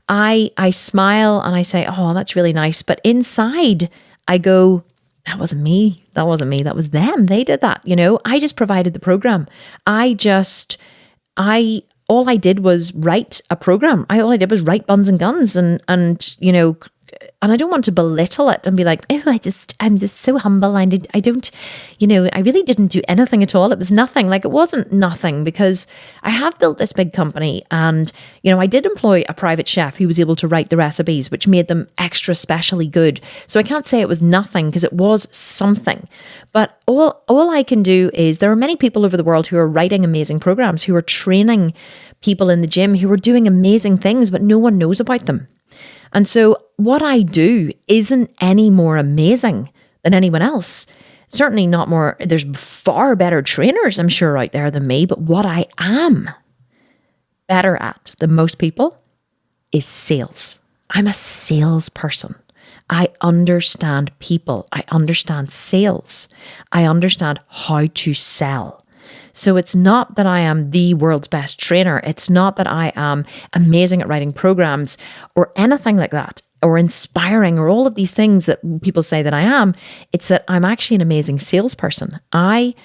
[SPEAKER 1] I smile and I say, oh, that's really nice. But inside I go, that wasn't me. That was them. They did that. I just provided the program. All I did was write a program. All I did was write buns and guns and I don't want to belittle it and be like, oh, I'm just so humble. I really didn't do anything at all. It was nothing. Like, it wasn't nothing, because I have built this big company and, I did employ a private chef who was able to write the recipes, which made them extra specially good. So I can't say it was nothing, because it was something. But all I can do is, there are many people over the world who are writing amazing programs, who are training people in the gym, who are doing amazing things, but no one knows about them. And so what I do isn't any more amazing than anyone else. Certainly not more. There's far better trainers, I'm sure, out there than me. But what I am better at than most people is sales. I'm a salesperson. I understand people. I understand sales. I understand how to sell. So it's not that I am the world's best trainer. It's not that I am amazing at writing programs or anything like that, or inspiring, or all of these things that people say that I am. It's that I'm actually an amazing salesperson. I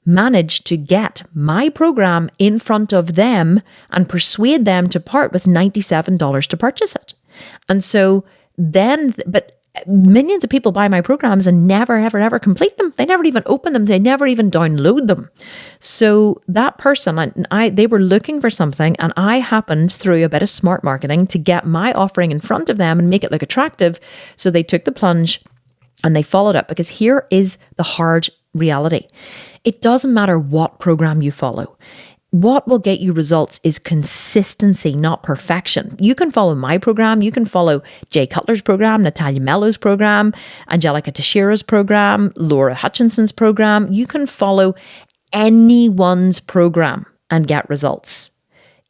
[SPEAKER 1] managed to get my program in front of them and persuade them to part with $97 to purchase it. And so then, but millions of people buy my programs and never, ever, ever complete them. They never even open them. They never even download them. So that person, they were looking for something, and I happened, through a bit of smart marketing, to get my offering in front of them and make it look attractive. So they took the plunge and they followed up, because here is the hard reality. It doesn't matter what program you follow. What will get you results is consistency, not perfection. You can follow my program. You can follow Jay Cutler's program, Natalia Mello's program, Angelica Teixeira's program, Laura Hutchinson's program. You can follow anyone's program and get results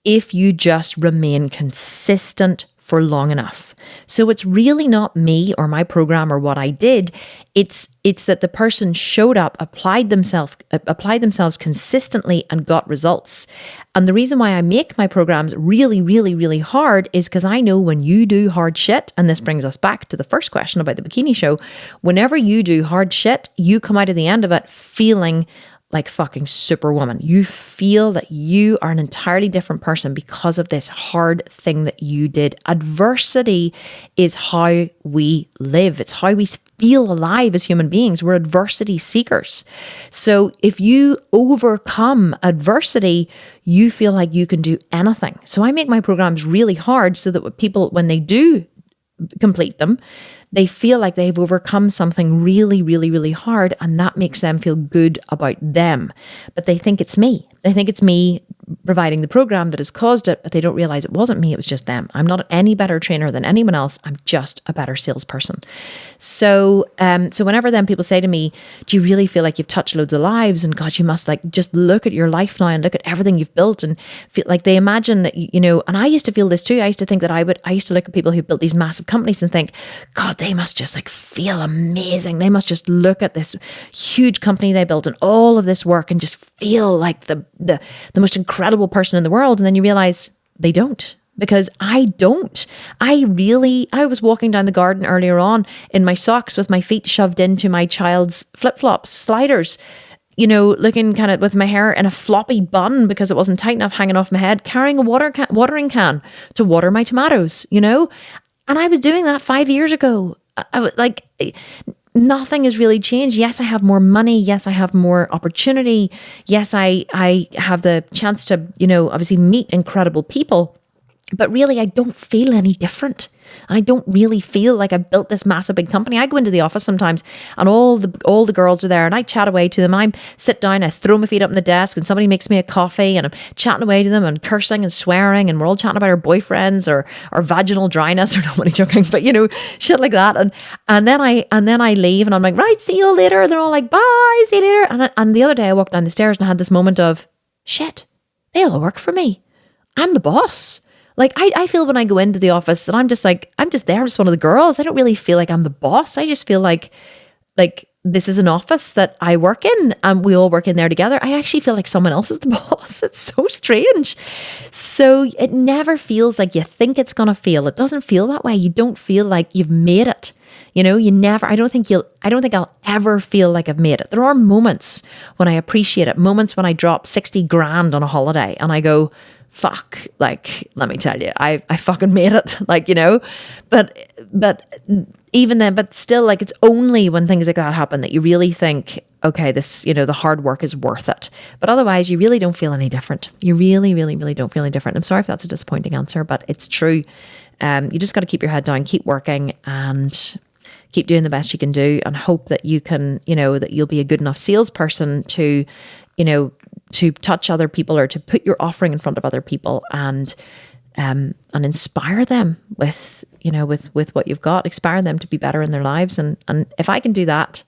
[SPEAKER 1] if you just remain consistent for long enough. So it's really not me or my program or what I did. It's that the person showed up, applied themselves consistently, and got results. And the reason why I make my programs really, really, really hard is because I know when you do hard shit, and this brings us back to the first question about the bikini show, whenever you do hard shit, you come out of the end of it feeling like fucking superwoman. You feel that you are an entirely different person because of this hard thing that you did. Adversity is how we live. It's how we feel alive as human beings. We're adversity seekers. So if you overcome adversity, you feel like you can do anything. So I make my programs really hard so that people, when they do complete them, they feel like they've overcome something really, really, really hard, and that makes them feel good about them. But they think it's me. They think it's me providing the program that has caused it, but they don't realize it wasn't me, it was just them. I'm not any better trainer than anyone else. I'm just a better salesperson. So whenever then people say to me, do you really feel like you've touched loads of lives? And God, you must like just look at your life now and look at everything you've built, and feel like they imagine that, and I used to feel this too. I used to think that I used to look at people who built these massive companies and think, God, they must just like feel amazing. They must just look at this huge company they built and all of this work and just feel like the most incredible person in the world. And then you realize they don't, because I don't. I was walking down the garden earlier on in my socks with my feet shoved into my child's flip-flops, sliders, looking kind of with my hair in a floppy bun because it wasn't tight enough hanging off my head, carrying a watering can to water my tomatoes, And I was doing that 5 years ago. I was like, nothing has really changed. Yes, I have more money. Yes, I have more opportunity. Yes, I have the chance to, obviously meet incredible people. But really, I don't feel any different. And I don't really feel like I built this massive big company. I go into the office sometimes and all the girls are there and I chat away to them. I sit down, I throw my feet up on the desk and somebody makes me a coffee and I'm chatting away to them and cursing and swearing and we're all chatting about our boyfriends or our vaginal dryness, or nobody joking, but shit like that. And then I leave and I'm like, right, see you later. They're all like, bye, see you later. And the other day I walked down the stairs and I had this moment of, shit, they all work for me. I'm the boss. Like I feel when I go into the office and I'm just there. I'm just one of the girls. I don't really feel like I'm the boss. I just feel like this is an office that I work in and we all work in there together. I actually feel like someone else is the boss. It's so strange. So it never feels like you think it's going to feel. It doesn't feel that way. You don't feel like you've made it. You know, I don't think I'll ever feel like I've made it. There are moments when I appreciate it, moments when I drop 60 grand on a holiday and I go, fuck, like, let me tell you, I fucking made it. Like, you know, but even then, but still, like, it's only when things like that happen that you really think, okay, this, you know, the hard work is worth it. But otherwise, you really don't feel any different. You really, really, really don't feel any different. I'm sorry if that's a disappointing answer, but it's true. You just got to keep your head down, keep working, and keep doing the best you can do, and hope that you can, you know, that you'll be a good enough salesperson to, you know, to touch other people or to put your offering in front of other people and inspire them with, you know, with what you've got, inspire them to be better in their lives. And if I can do that,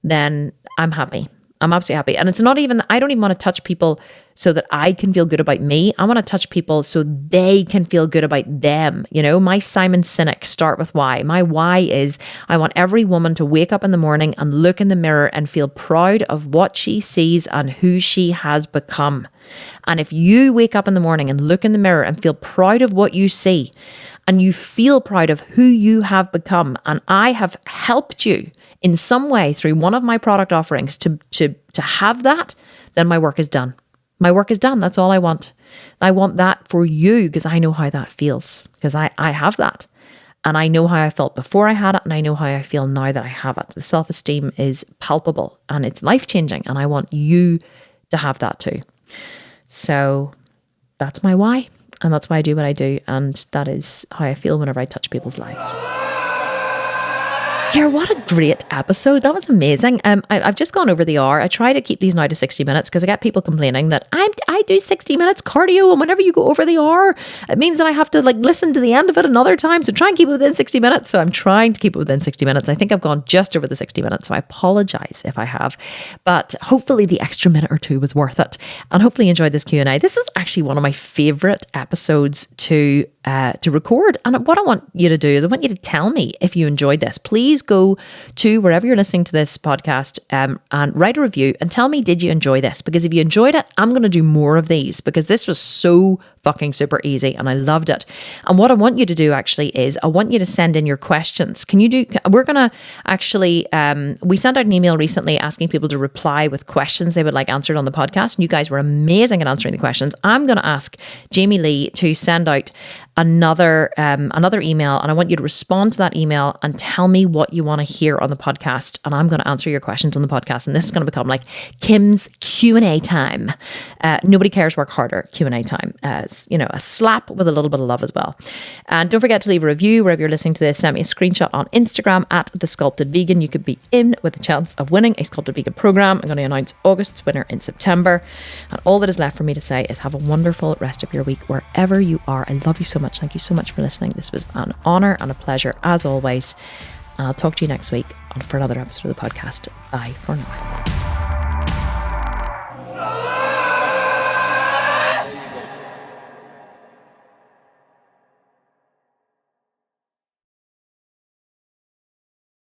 [SPEAKER 1] then I'm happy. I'm absolutely happy. And it's not even, I don't even want to touch people so that I can feel good about me. I want to touch people so they can feel good about them. You know, my Simon Sinek, start with why. My why is I want every woman to wake up in the morning and look in the mirror and feel proud of what she sees and who she has become. And if you wake up in the morning and look in the mirror and feel proud of what you see, and you feel proud of who you have become, and I have helped you in some way through one of my product offerings to have that, then my work is done. My work is done. That's all I want. I want that for you because I know how that feels, because I have that. And I know how I felt before I had it, and I know how I feel now that I have it. The self-esteem is palpable and it's life-changing, and I want you to have that too. So that's my why, and that's why I do what I do, and that is how I feel whenever I touch people's lives. Yeah, what a great episode. That was amazing. I've just gone over the hour. I try to keep these now to 60 minutes because I get people complaining that I do 60 minutes cardio, and whenever you go over the hour, it means that I have to like listen to the end of it another time. So try and keep it within 60 minutes. So I'm trying to keep it within 60 minutes. I think I've gone just over the 60 minutes. So I apologize if I have, but hopefully the extra minute or two was worth it. And hopefully you enjoyed this Q&A. This is actually one of my favorite episodes to record. And what I want you to do is I want you to tell me if you enjoyed this. Please go to wherever you're listening to this podcast and write a review and tell me, did you enjoy this? Because if you enjoyed it, I'm going to do more of these because this was so fucking super easy and I loved it. And what I want you to do actually is I want you to send in your questions. We're going to actually, we sent out an email recently asking people to reply with questions they would like answered on the podcast. And you guys were amazing at answering the questions. I'm going to ask Jamie Lee to send out another email, and I want you to respond to that email and tell me what you want to hear on the podcast, and I'm going to answer your questions on the podcast, and this is going to become like Kim's Q&A time. Nobody cares, work harder Q&A time. You know, a slap with a little bit of love as well. And don't forget to leave a review wherever you're listening to this. Send me a screenshot on Instagram at thesculptedvegan. You could be in with a chance of winning a Sculpted Vegan program. I'm going to announce August's winner in September, and all that is left for me to say is have a wonderful rest of your week wherever you are. I love you so much. Thank you so much for listening. This was an honor and a pleasure as always. And I'll talk to you next week for another episode of the podcast. Bye for now.